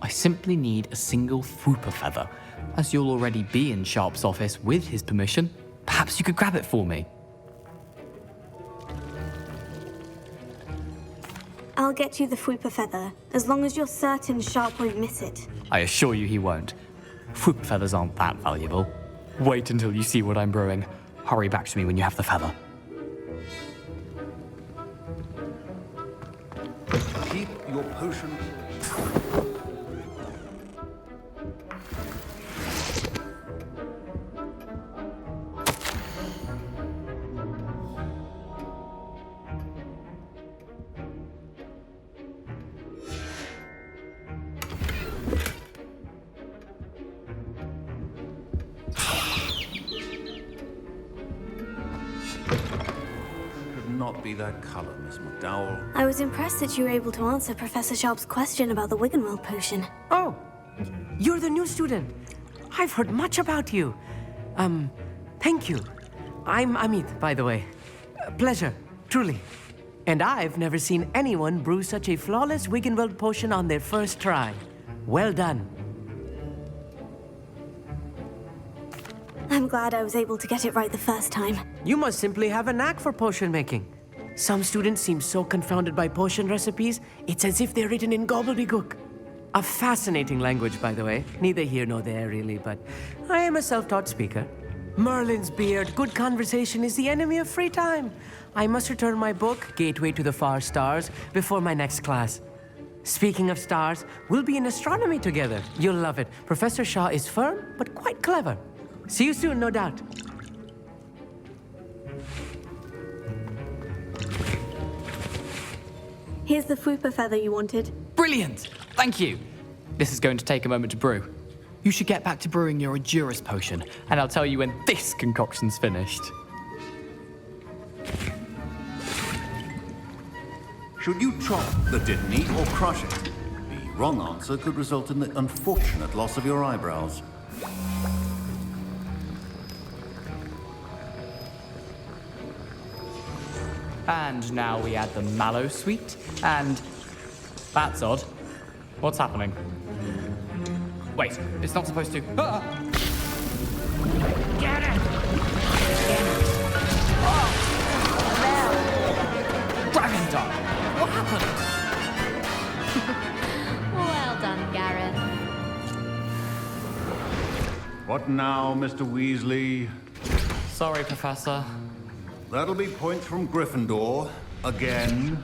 I simply need a single Fwooper feather. As you'll already be in Sharp's office with his permission, perhaps you could grab it for me. I'll get you the Fwooper feather, as long as you're certain Sharp won't miss it. I assure you he won't. Fwooper feathers aren't that valuable. Wait until you see what I'm brewing. Hurry back to me when you have the feather. Keep your potion. Not be that color, Miss McDowell. I was impressed that you were able to answer Professor Sharp's question about the Wiggenweld potion. Oh, you're the new student. I've heard much about you. Thank you. I'm Amit, by the way. Pleasure, truly. And I've never seen anyone brew such a flawless Wiggenweld potion on their first try. Well done. I'm glad I was able to get it right the first time. You must simply have a knack for potion making. Some students seem so confounded by potion recipes, it's as if they're written in gobbledygook. A fascinating language, by the way. Neither here nor there, really, but I am a self-taught speaker. Merlin's beard, good conversation is the enemy of free time. I must return my book, Gateway to the Far Stars, before my next class. Speaking of stars, we'll be in astronomy together. You'll love it. Professor Shaw is firm, but quite clever. See you soon, no doubt. Here's the Fwooper feather you wanted. Brilliant! Thank you. This is going to take a moment to brew. You should get back to brewing your Edurus potion, and I'll tell you when this concoction's finished. Should you chop the Dittany or crush it? The wrong answer could result in the unfortunate loss of your eyebrows. And now we add the mallow sweet, and... That's odd. What's happening? Wait, it's not supposed to... Ah! Get it! Dragon Dog! What happened? Well done, Gareth. What now, Mr. Weasley? Sorry, Professor. That'll be points from Gryffindor. Again.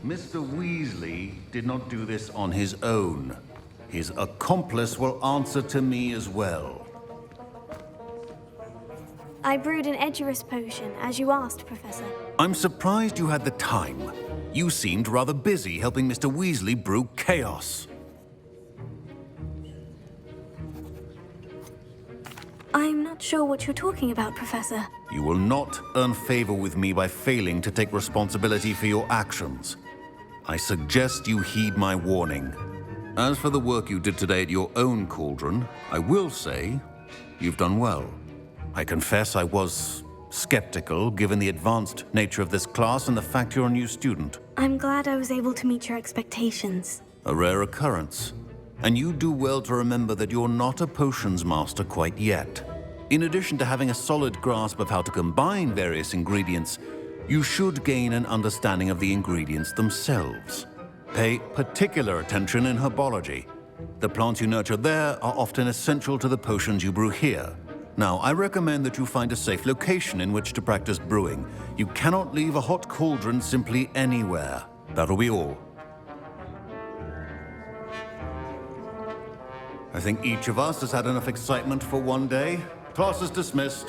Mr. Weasley did not do this on his own. His accomplice will answer to me as well. I brewed an Edurus potion, as you asked, Professor. I'm surprised you had the time. You seemed rather busy helping Mr. Weasley brew chaos. I'm not sure what you're talking about, Professor. You will not earn favor with me by failing to take responsibility for your actions. I suggest you heed my warning. As for the work you did today at your own cauldron, I will say you've done well. I confess I was skeptical, given the advanced nature of this class and the fact you're a new student. I'm glad I was able to meet your expectations. A rare occurrence. And you do well to remember that you're not a potions master quite yet. In addition to having a solid grasp of how to combine various ingredients, you should gain an understanding of the ingredients themselves. Pay particular attention in herbology. The plants you nurture there are often essential to the potions you brew here. Now, I recommend that you find a safe location in which to practice brewing. You cannot leave a hot cauldron simply anywhere. That'll be all. I think each of us has had enough excitement for one day. Class is dismissed.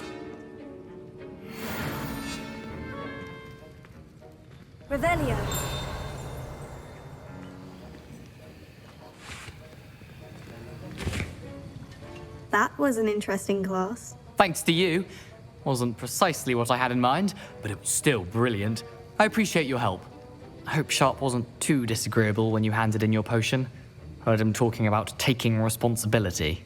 Revelio. That was an interesting class. Thanks to you. Wasn't precisely what I had in mind, but it was still brilliant. I appreciate your help. I hope Sharp wasn't too disagreeable when you handed in your potion. Heard him talking about taking responsibility.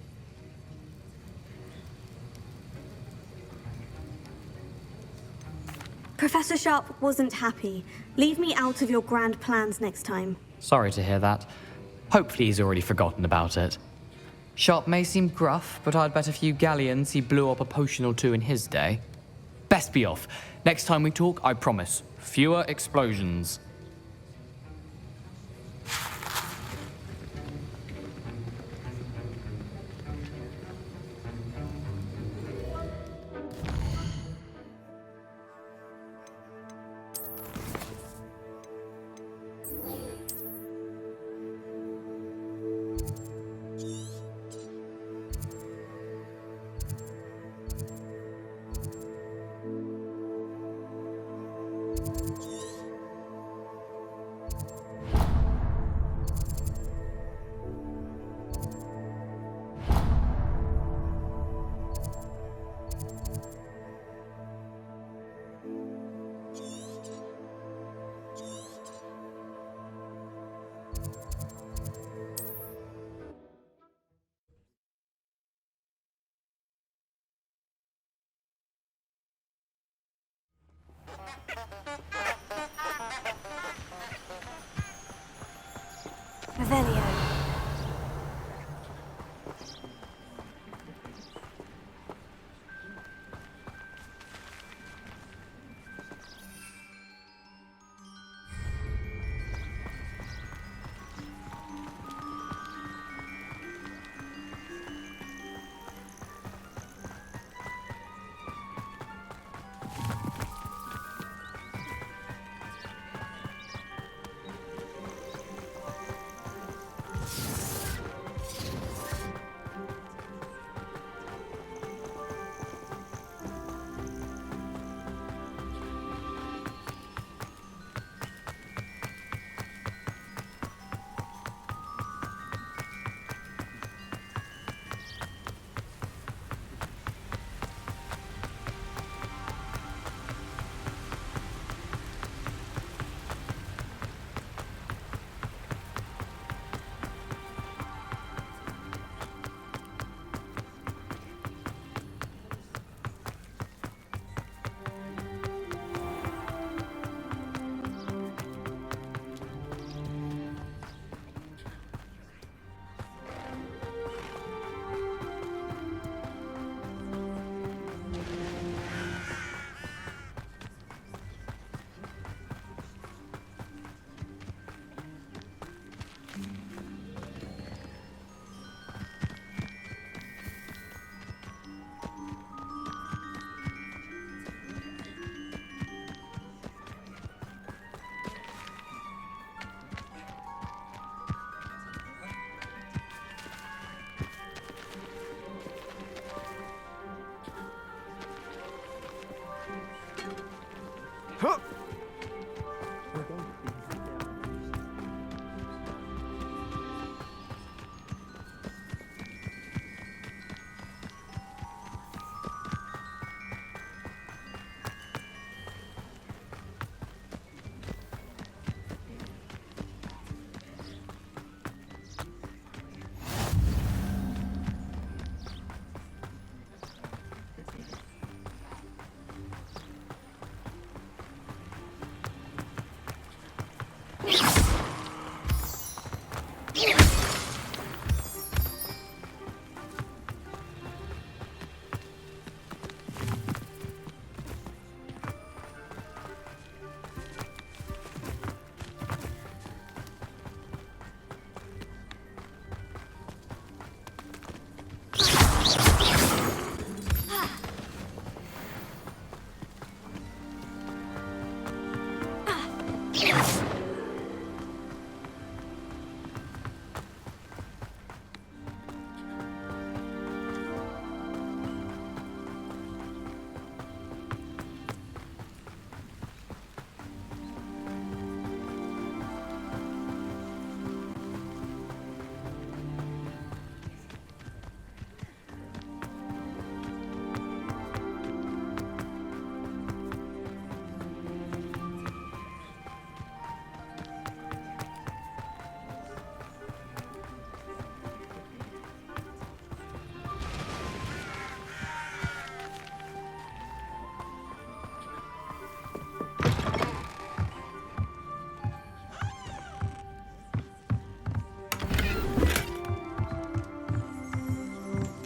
Professor Sharp wasn't happy. Leave me out of your grand plans next time. Sorry to hear that. Hopefully he's already forgotten about it. Sharp may seem gruff, but I'd bet a few galleons he blew up a potion or two in his day. Best be off. Next time we talk, I promise, fewer explosions. Revelio.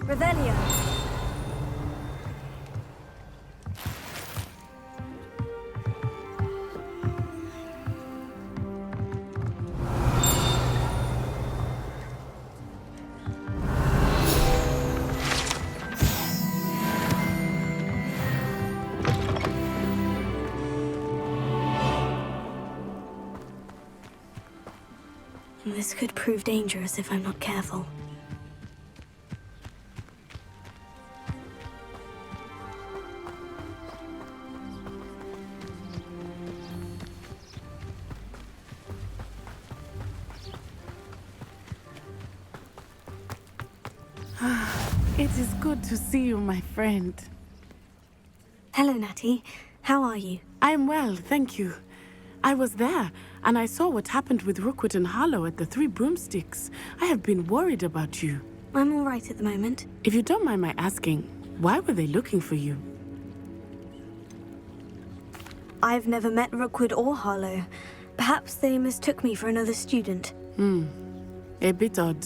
Revelio. This could prove dangerous if I'm not careful. It is good to see you, my friend. Hello, Natty. How are you? I'm well, thank you. I was there, and I saw what happened with Rookwood and Harlow at the Three Broomsticks. I have been worried about you. I'm all right at the moment. If you don't mind my asking, why were they looking for you? I've never met Rookwood or Harlow. Perhaps they mistook me for another student. A bit odd.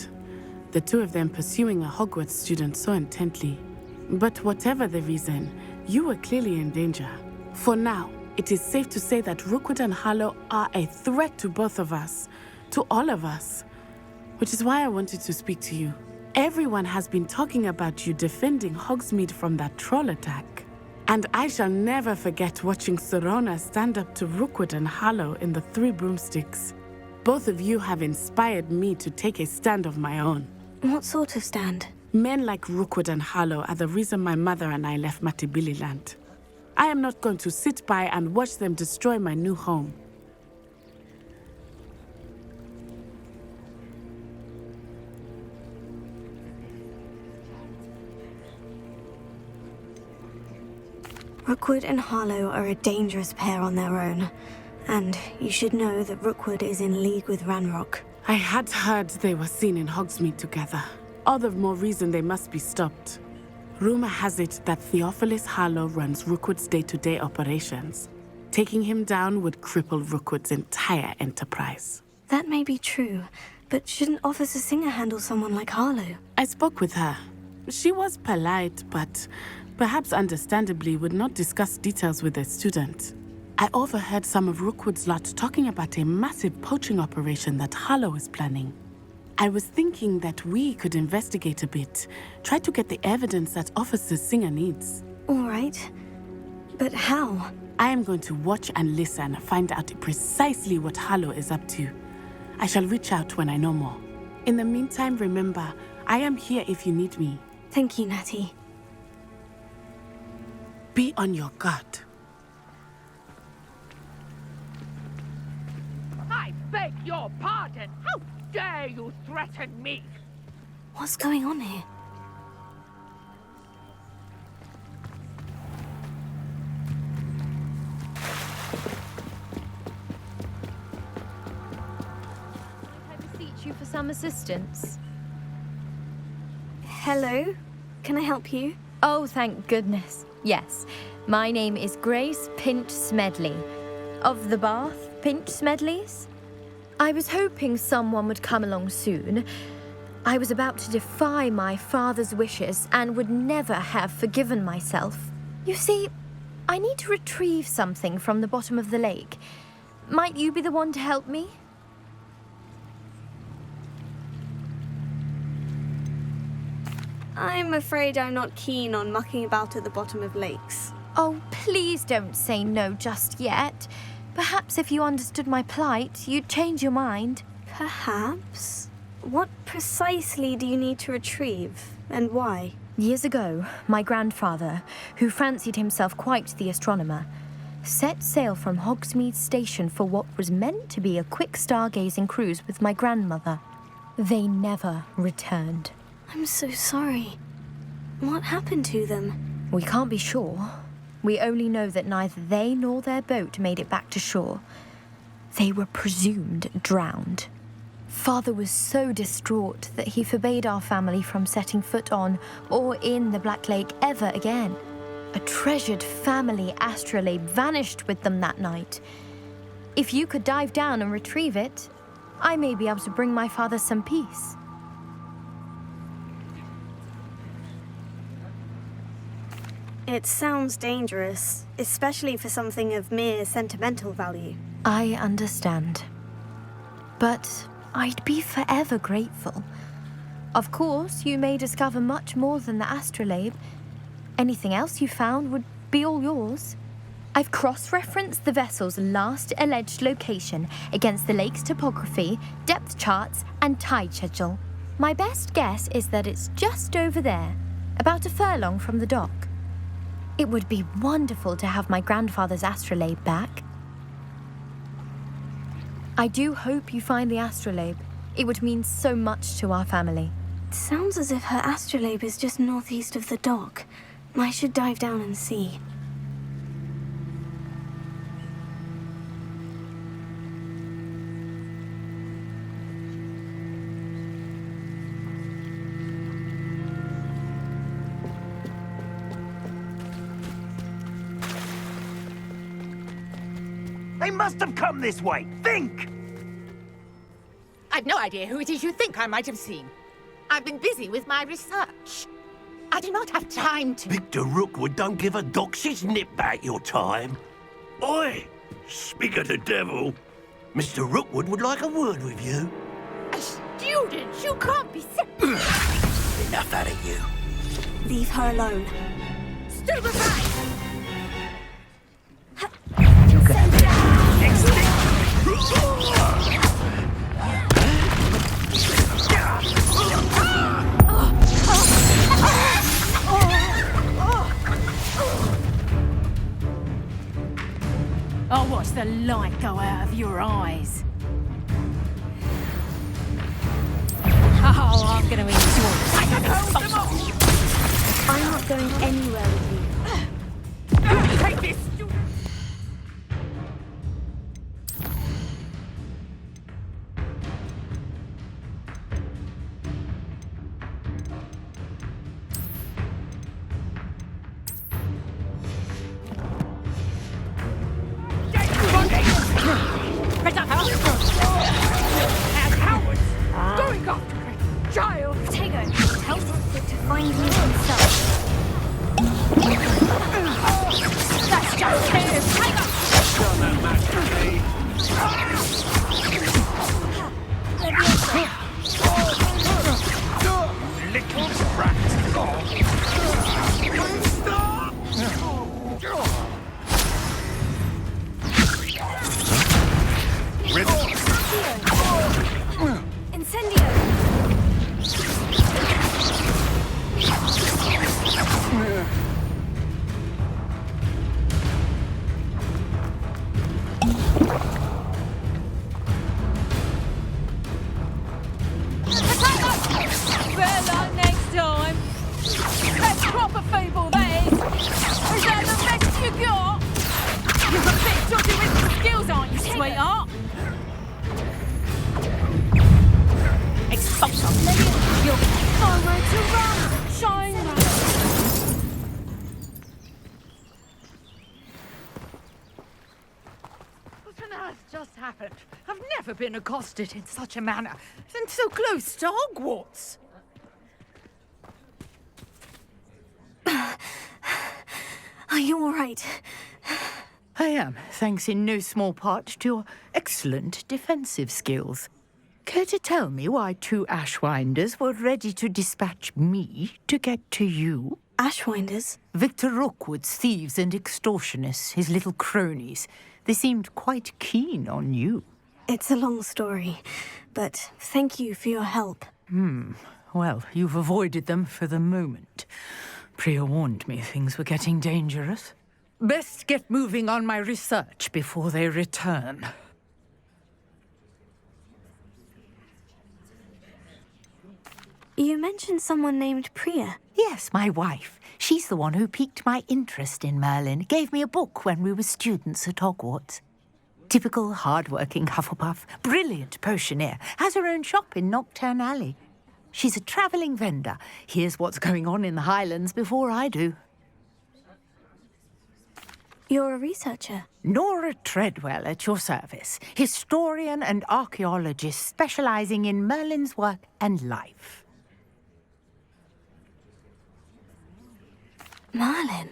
The two of them pursuing a Hogwarts student so intently. But whatever the reason, you were clearly in danger. For now, it is safe to say that Rookwood and Harlow are a threat to both of us. To all of us. Which is why I wanted to speak to you. Everyone has been talking about you defending Hogsmeade from that troll attack. And I shall never forget watching Sirona stand up to Rookwood and Harlow in the Three Broomsticks. Both of you have inspired me to take a stand of my own. What sort of stand? Men like Rookwood and Harlow are the reason my mother and I left Matabeleland. I am not going to sit by and watch them destroy my new home. Rookwood and Harlow are a dangerous pair on their own. And you should know that Rookwood is in league with Ranrock. I had heard they were seen in Hogsmeade together. All the more reason they must be stopped. Rumor has it that Theophilus Harlow runs Rookwood's day-to-day operations. Taking him down would cripple Rookwood's entire enterprise. That may be true, but shouldn't Officer Singer handle someone like Harlow? I spoke with her. She was polite, but perhaps understandably would not discuss details with a student. I overheard some of Rookwood's lot talking about a massive poaching operation that Harlow is planning. I was thinking that we could investigate a bit, try to get the evidence that Officer Singer needs. All right. But how? I am going to watch and listen, find out precisely what Harlow is up to. I shall reach out when I know more. In the meantime, remember, I am here if you need me. Thank you, Natty. Be on your guard. I beg your pardon. How dare you threaten me? What's going on here? I beseech you for some assistance. Hello? Can I help you? Oh, thank goodness. Yes. My name is Grace Pinch Smedley. Of the Bath Pinch Smedleys? I was hoping someone would come along soon. I was about to defy my father's wishes and would never have forgiven myself. You see, I need to retrieve something from the bottom of the lake. Might you be the one to help me? I'm afraid I'm not keen on mucking about at the bottom of lakes. Oh, please don't say no just yet. Perhaps if you understood my plight, you'd change your mind. Perhaps? What precisely do you need to retrieve, and why? Years ago, my grandfather, who fancied himself quite the astronomer, set sail from Hogsmeade Station for what was meant to be a quick stargazing cruise with my grandmother. They never returned. I'm so sorry. What happened to them? We can't be sure. We only know that neither they nor their boat made it back to shore. They were presumed drowned. Father was so distraught that he forbade our family from setting foot on or in the Black Lake ever again. A treasured family astrolabe vanished with them that night. If you could dive down and retrieve it, I may be able to bring my father some peace. It sounds dangerous, especially for something of mere sentimental value. I understand. But I'd be forever grateful. Of course, you may discover much more than the astrolabe. Anything else you found would be all yours. I've cross-referenced the vessel's last alleged location against the lake's topography, depth charts, and tide schedule. My best guess is that it's just over there, about a furlong from the dock. It would be wonderful to have my grandfather's astrolabe back. I do hope you find the astrolabe. It would mean so much to our family. It sounds as if her astrolabe is just northeast of the dock. I should dive down and see. They must have come this way. Think! I've no idea who it is you think I might have seen. I've been busy with my research. I do not have time to... Victor Rookwood don't give a doxy's nip back your time. Oi! Speak of the devil. Mr. Rookwood would like a word with you. A student? You can't be... Enough out of you. Leave her alone. Stupefy! I'll watch the light go out of your eyes. Oh, I'm gonna enjoy this. I can hold them off! I'm not going anywhere with you. Take this! Going after her! Child! Potato, tell Rookwood to find me himself. That's just him! Hang on! Done that match for me. Little brat. Incendio! Better next time. That's proper feeble, that is. Is that the best you got? You're a bit dodgy with the skills, aren't you, sweetheart? Expulsion! You're nowhere to run, shine. What on earth just happened? I've never been accosted in such a manner, and so close to Hogwarts. Are you all right? I am, thanks in no small part to your excellent defensive skills. Care to tell me why two Ashwinders were ready to dispatch me to get to you? Ashwinders? Victor Rookwood's thieves and extortionists, his little cronies. They seemed quite keen on you. It's a long story, but thank you for your help. Well, you've avoided them for the moment. Priya warned me things were getting dangerous. Best get moving on my research before they return. You mentioned someone named Priya. Yes, my wife. She's the one who piqued my interest in Merlin. Gave me a book when we were students at Hogwarts. Typical hard-working Hufflepuff. Brilliant potioneer. Has her own shop in Nocturne Alley. She's a travelling vendor. Hears what's going on in the Highlands before I do. You're a researcher? Nora Treadwell at your service. Historian and archaeologist specialising in Merlin's work and life. Merlin?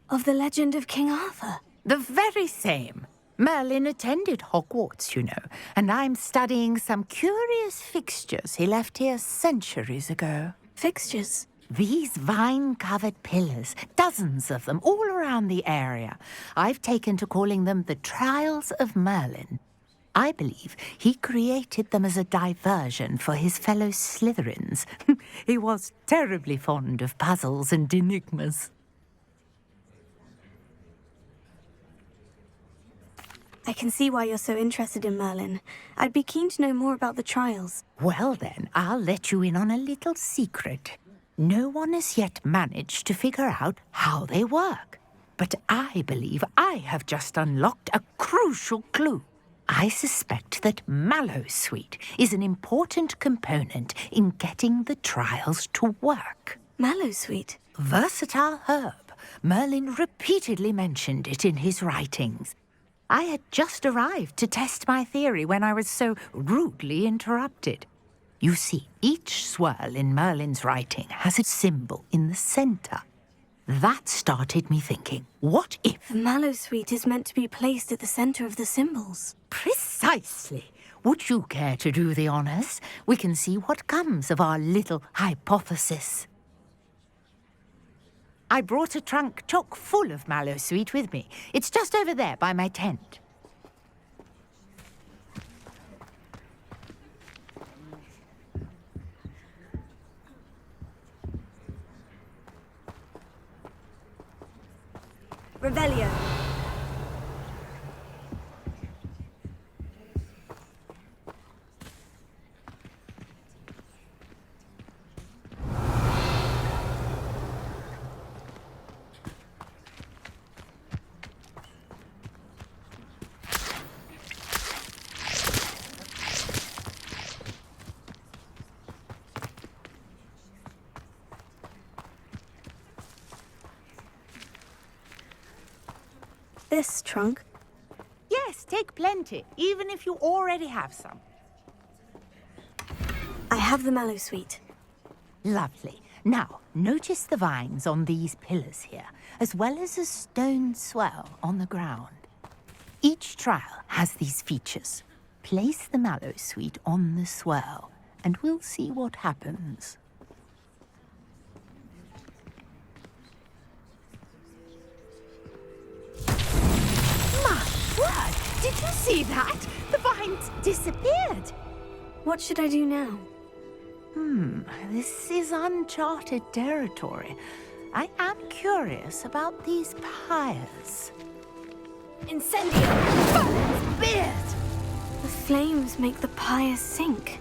Of the legend of King Arthur? The very same. Merlin attended Hogwarts, you know, and I'm studying some curious fixtures he left here centuries ago. Fixtures? These vine-covered pillars, dozens of them, all around the area. I've taken to calling them the Trials of Merlin. I believe he created them as a diversion for his fellow Slytherins. He was terribly fond of puzzles and enigmas. I can see why you're so interested in Merlin. I'd be keen to know more about the trials. Well then, I'll let you in on a little secret. No one has yet managed to figure out how they work. But I believe I have just unlocked a crucial clue. I suspect that Mallowsweet is an important component in getting the trials to work. Mallowsweet? Versatile herb. Merlin repeatedly mentioned it in his writings. I had just arrived to test my theory when I was so rudely interrupted. You see, each swirl in Merlin's writing has a symbol in the centre. That started me thinking, what if... The Mallowsweet is meant to be placed at the centre of the symbols. Precisely. Would you care to do the honours? We can see what comes of our little hypothesis. I brought a trunk chock full of Mallowsweet with me. It's just over there by my tent. Revelio. This trunk? Yes, take plenty, even if you already have some. I have the Mallowsweet. Lovely. Now, notice the vines on these pillars here, as well as a stone swell on the ground. Each trial has these features. Place the Mallowsweet on the swell, and we'll see what happens. Word! Did you see that? The vines disappeared. What should I do now? This is uncharted territory. I am curious about these pyres. Incendio! Merlin's beard! The flames make the pyres sink.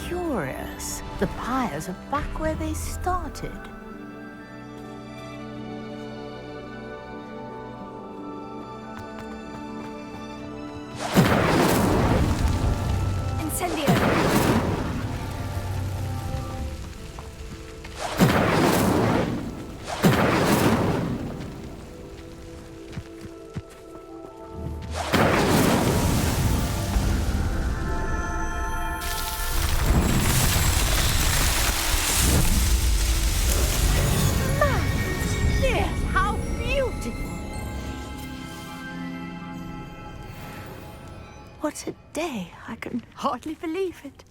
Curious. The pyres are back where they started. Incendio! What What a day. I can hardly believe it.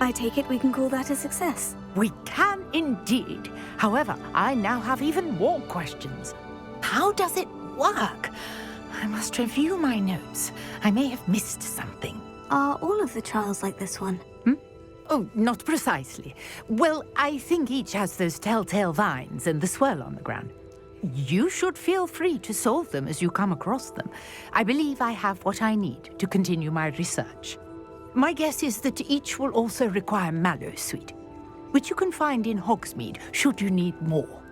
I take it we can call that a success. We can indeed. However, I now have even more questions. How does it work? I must review my notes. I may have missed something. Are all of the trials like this one? Oh, not precisely. Well, I think each has those telltale vines and the swirl on the ground. You should feel free to solve them as you come across them. I believe I have what I need to continue my research. My guess is that each will also require Mallowsweet, which you can find in Hogsmeade should you need more.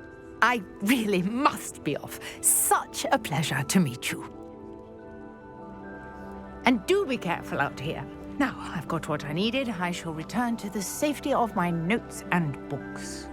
I really must be off. Such a pleasure to meet you. And do be careful out here. Now I've got what I needed, I shall return to the safety of my notes and books.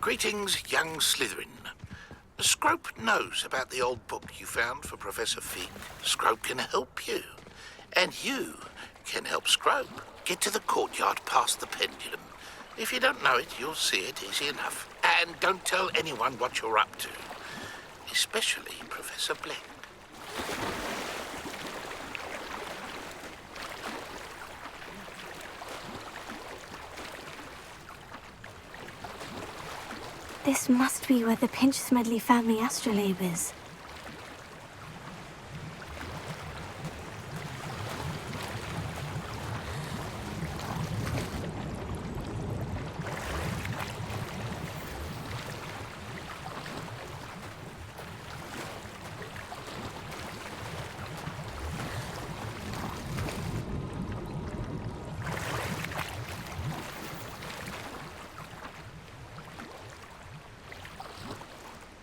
Greetings, young Slytherin. Scrope knows about the old book you found for Professor Fig. Scrope can help you. And you can help Scrope get to the courtyard past the pendulum. If you don't know it, you'll see it easy enough. And don't tell anyone what you're up to. Especially Professor Black. This must be where the Pinch-Smedley family astrolabe is.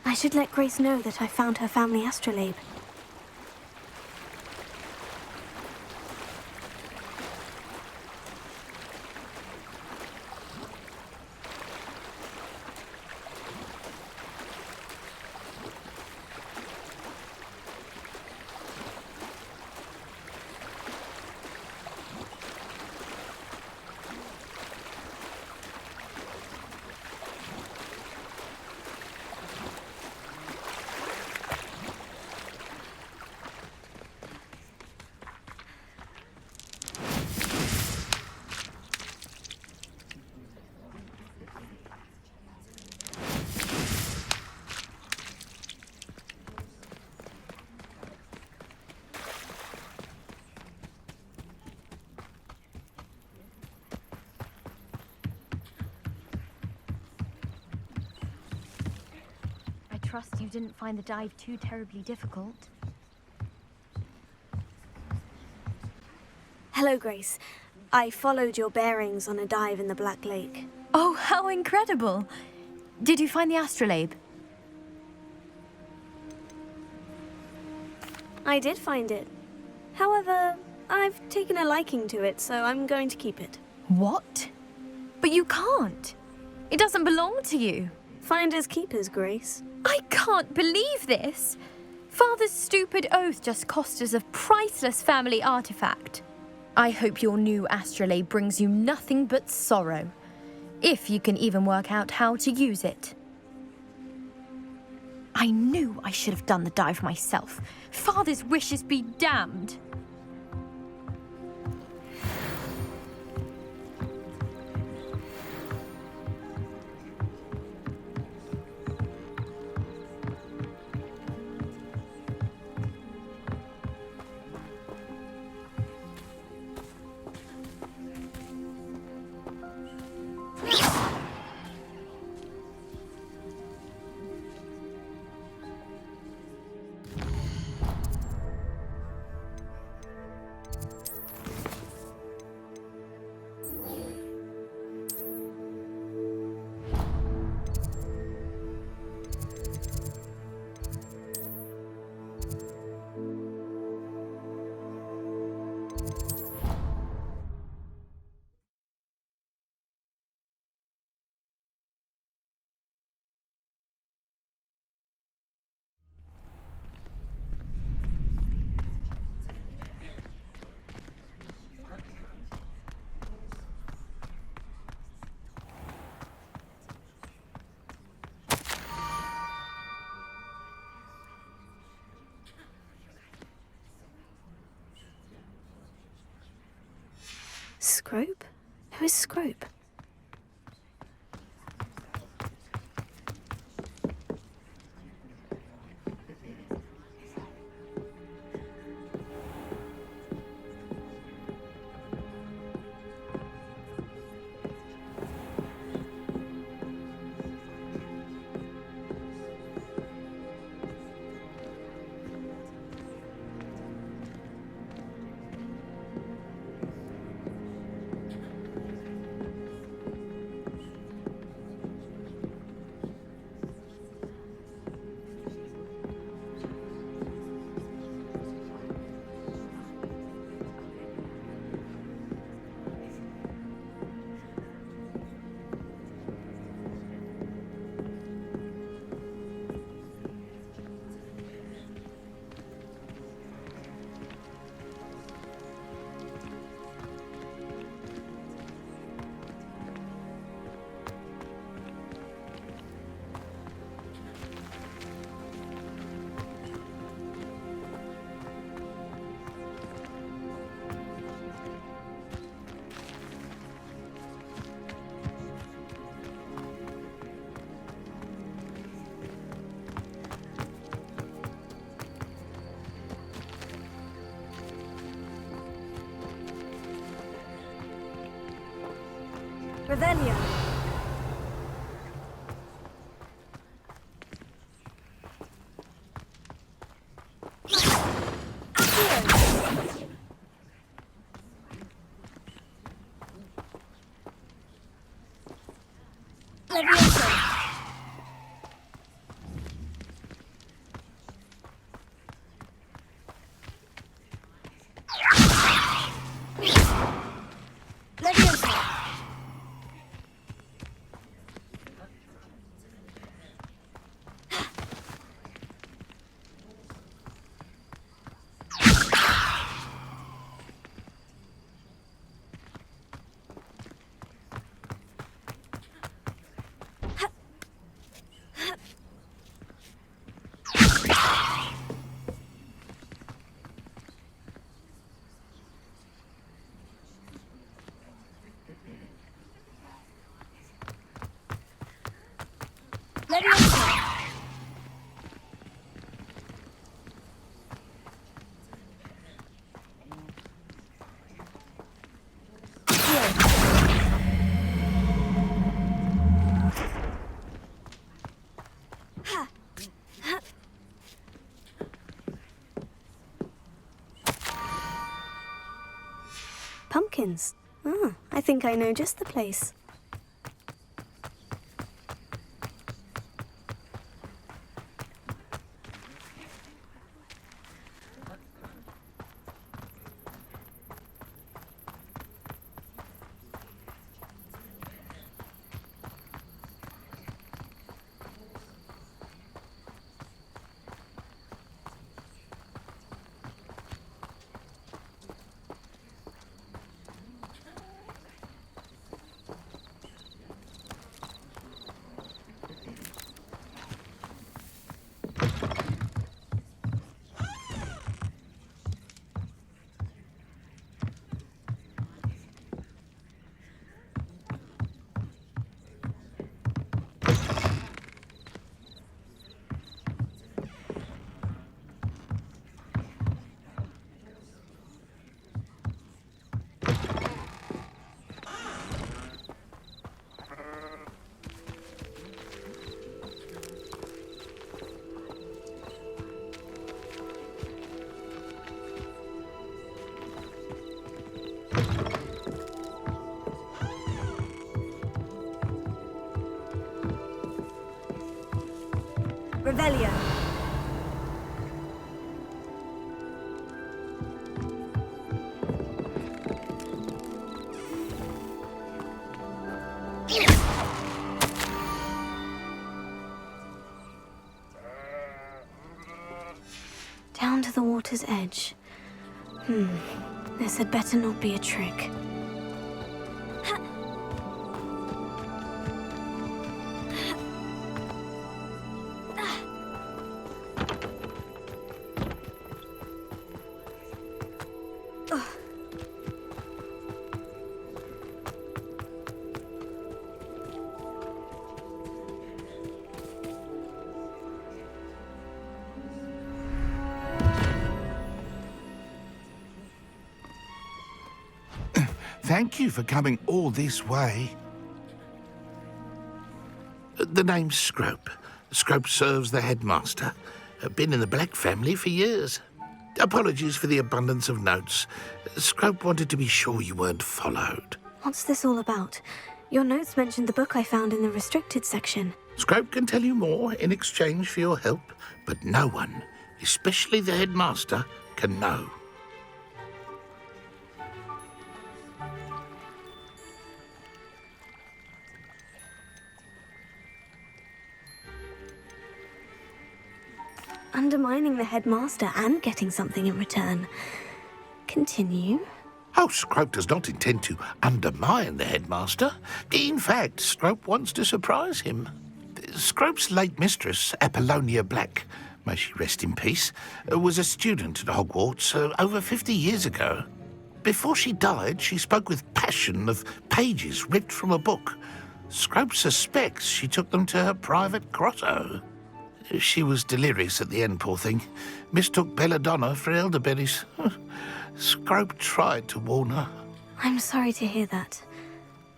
I should let Grace know that I found her family astrolabe. I trust you didn't find the dive too terribly difficult. Hello, Grace. I followed your bearings on a dive in the Black Lake. Oh, how incredible! Did you find the astrolabe? I did find it. However, I've taken a liking to it, so I'm going to keep it. What? But you can't. It doesn't belong to you. Finders keepers, Grace. I can't believe this. Father's stupid oath just cost us a priceless family artifact. I hope your new astrolabe brings you nothing but sorrow, if you can even work out how to use it. I knew I should have done the dive myself. Father's wishes be damned. Scrope? Who is Scrope? Revelio. Pumpkins. Ah, I think I know just the place. Revelio. Down to the water's edge. This had better not be a trick. Thank you for coming all this way. The name's Scrope. Scrope serves the headmaster. Been in the Black family for years. Apologies for the abundance of notes. Scrope wanted to be sure you weren't followed. What's this all about? Your notes mentioned the book I found in the restricted section. Scrope can tell you more in exchange for your help, but no one, especially the headmaster, can know. Undermining the headmaster and getting something in return. Continue. Oh, Scrope does not intend to undermine the headmaster. In fact, Scrope wants to surprise him. Scrope's late mistress, Apollonia Black, may she rest in peace, was a student at Hogwarts over 50 years ago. Before she died, she spoke with passion of pages ripped from a book. Scrope suspects she took them to her private grotto. She was delirious at the end, poor thing. Mistook belladonna for elderberries. Scrope tried to warn her. I'm sorry to hear that.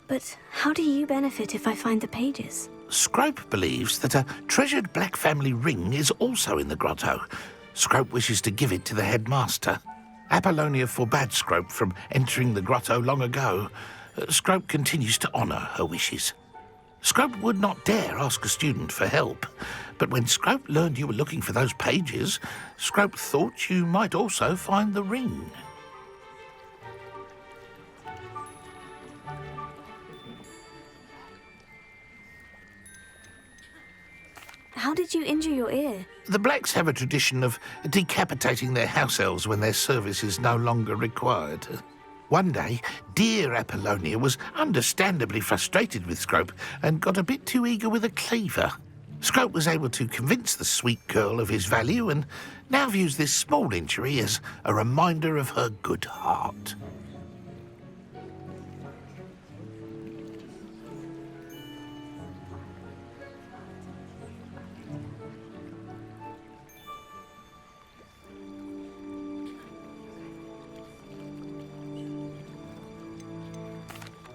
But how do you benefit if I find the pages? Scrope believes that a treasured Black family ring is also in the grotto. Scrope wishes to give it to the headmaster. Apollonia forbade Scrope from entering the grotto long ago. Scrope continues to honour her wishes. Scrope would not dare ask a student for help, but when Scrope learned you were looking for those pages, Scrope thought you might also find the ring. How did you injure your ear? The Blacks have a tradition of decapitating their house elves when their service is no longer required. One day, dear Apollonia was understandably frustrated with Scrope and got a bit too eager with a cleaver. Scrope was able to convince the sweet girl of his value and now views this small injury as a reminder of her good heart.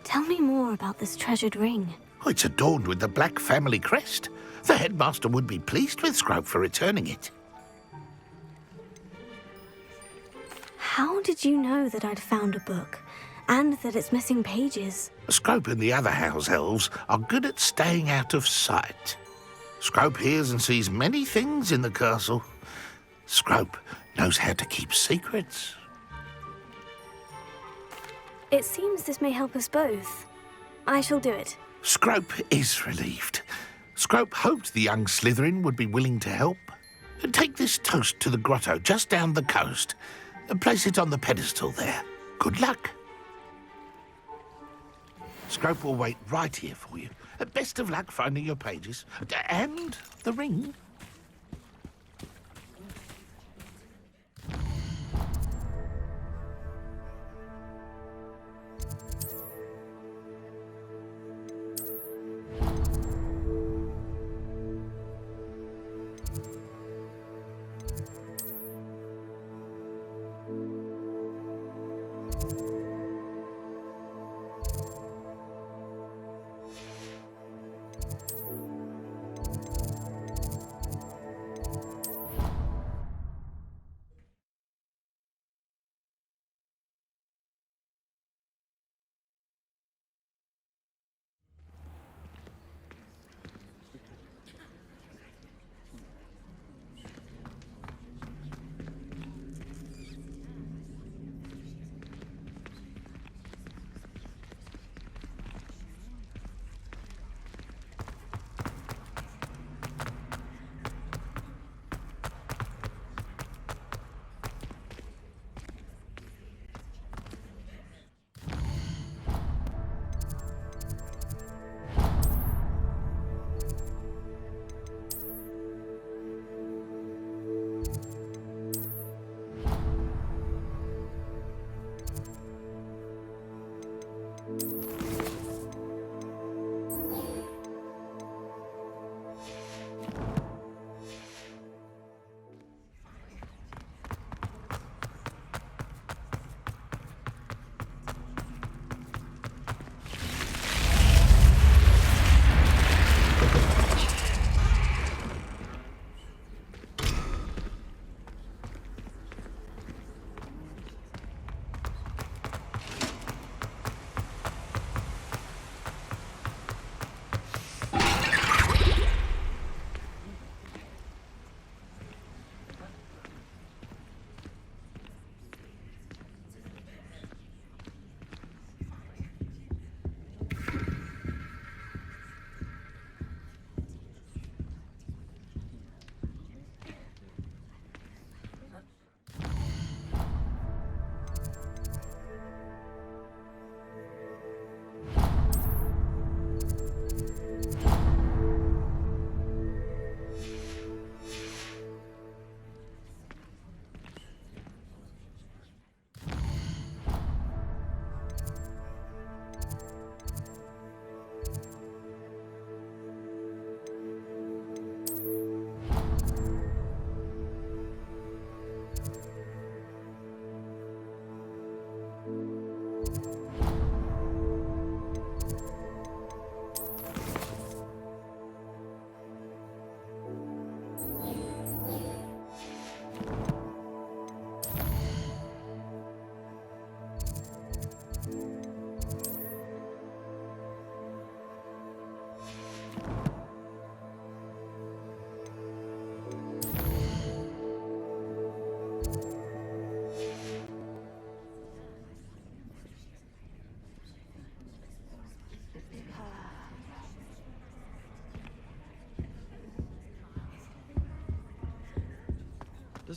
Tell me more about this treasured ring. Oh, it's adorned with the Black family crest. The headmaster would be pleased with Scrope for returning it. How did you know that I'd found a book, and that it's missing pages? Scrope and the other house elves are good at staying out of sight. Scrope hears and sees many things in the castle. Scrope knows how to keep secrets. It seems this may help us both. I shall do it. Scrope is relieved. Scrope hoped the young Slytherin would be willing to help. Take this toast to the grotto just down the coast and place it on the pedestal there. Good luck. Scrope will wait right here for you. Best of luck finding your pages. And the ring.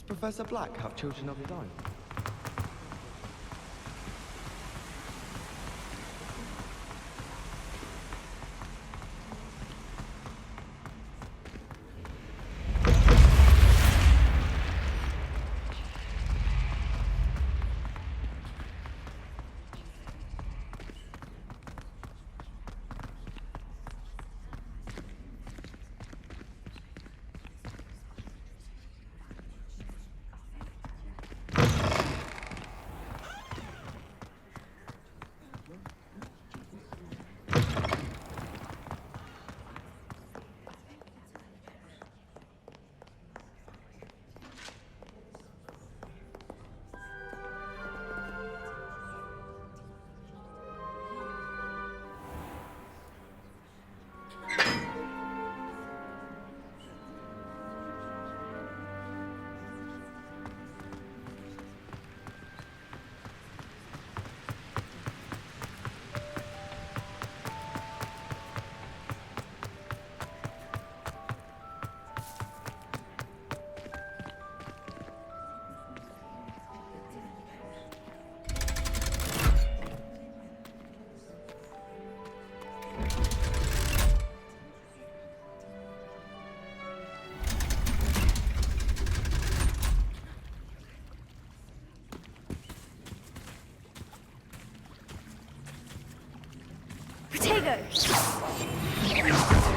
Professor Black have children of his own? Protego!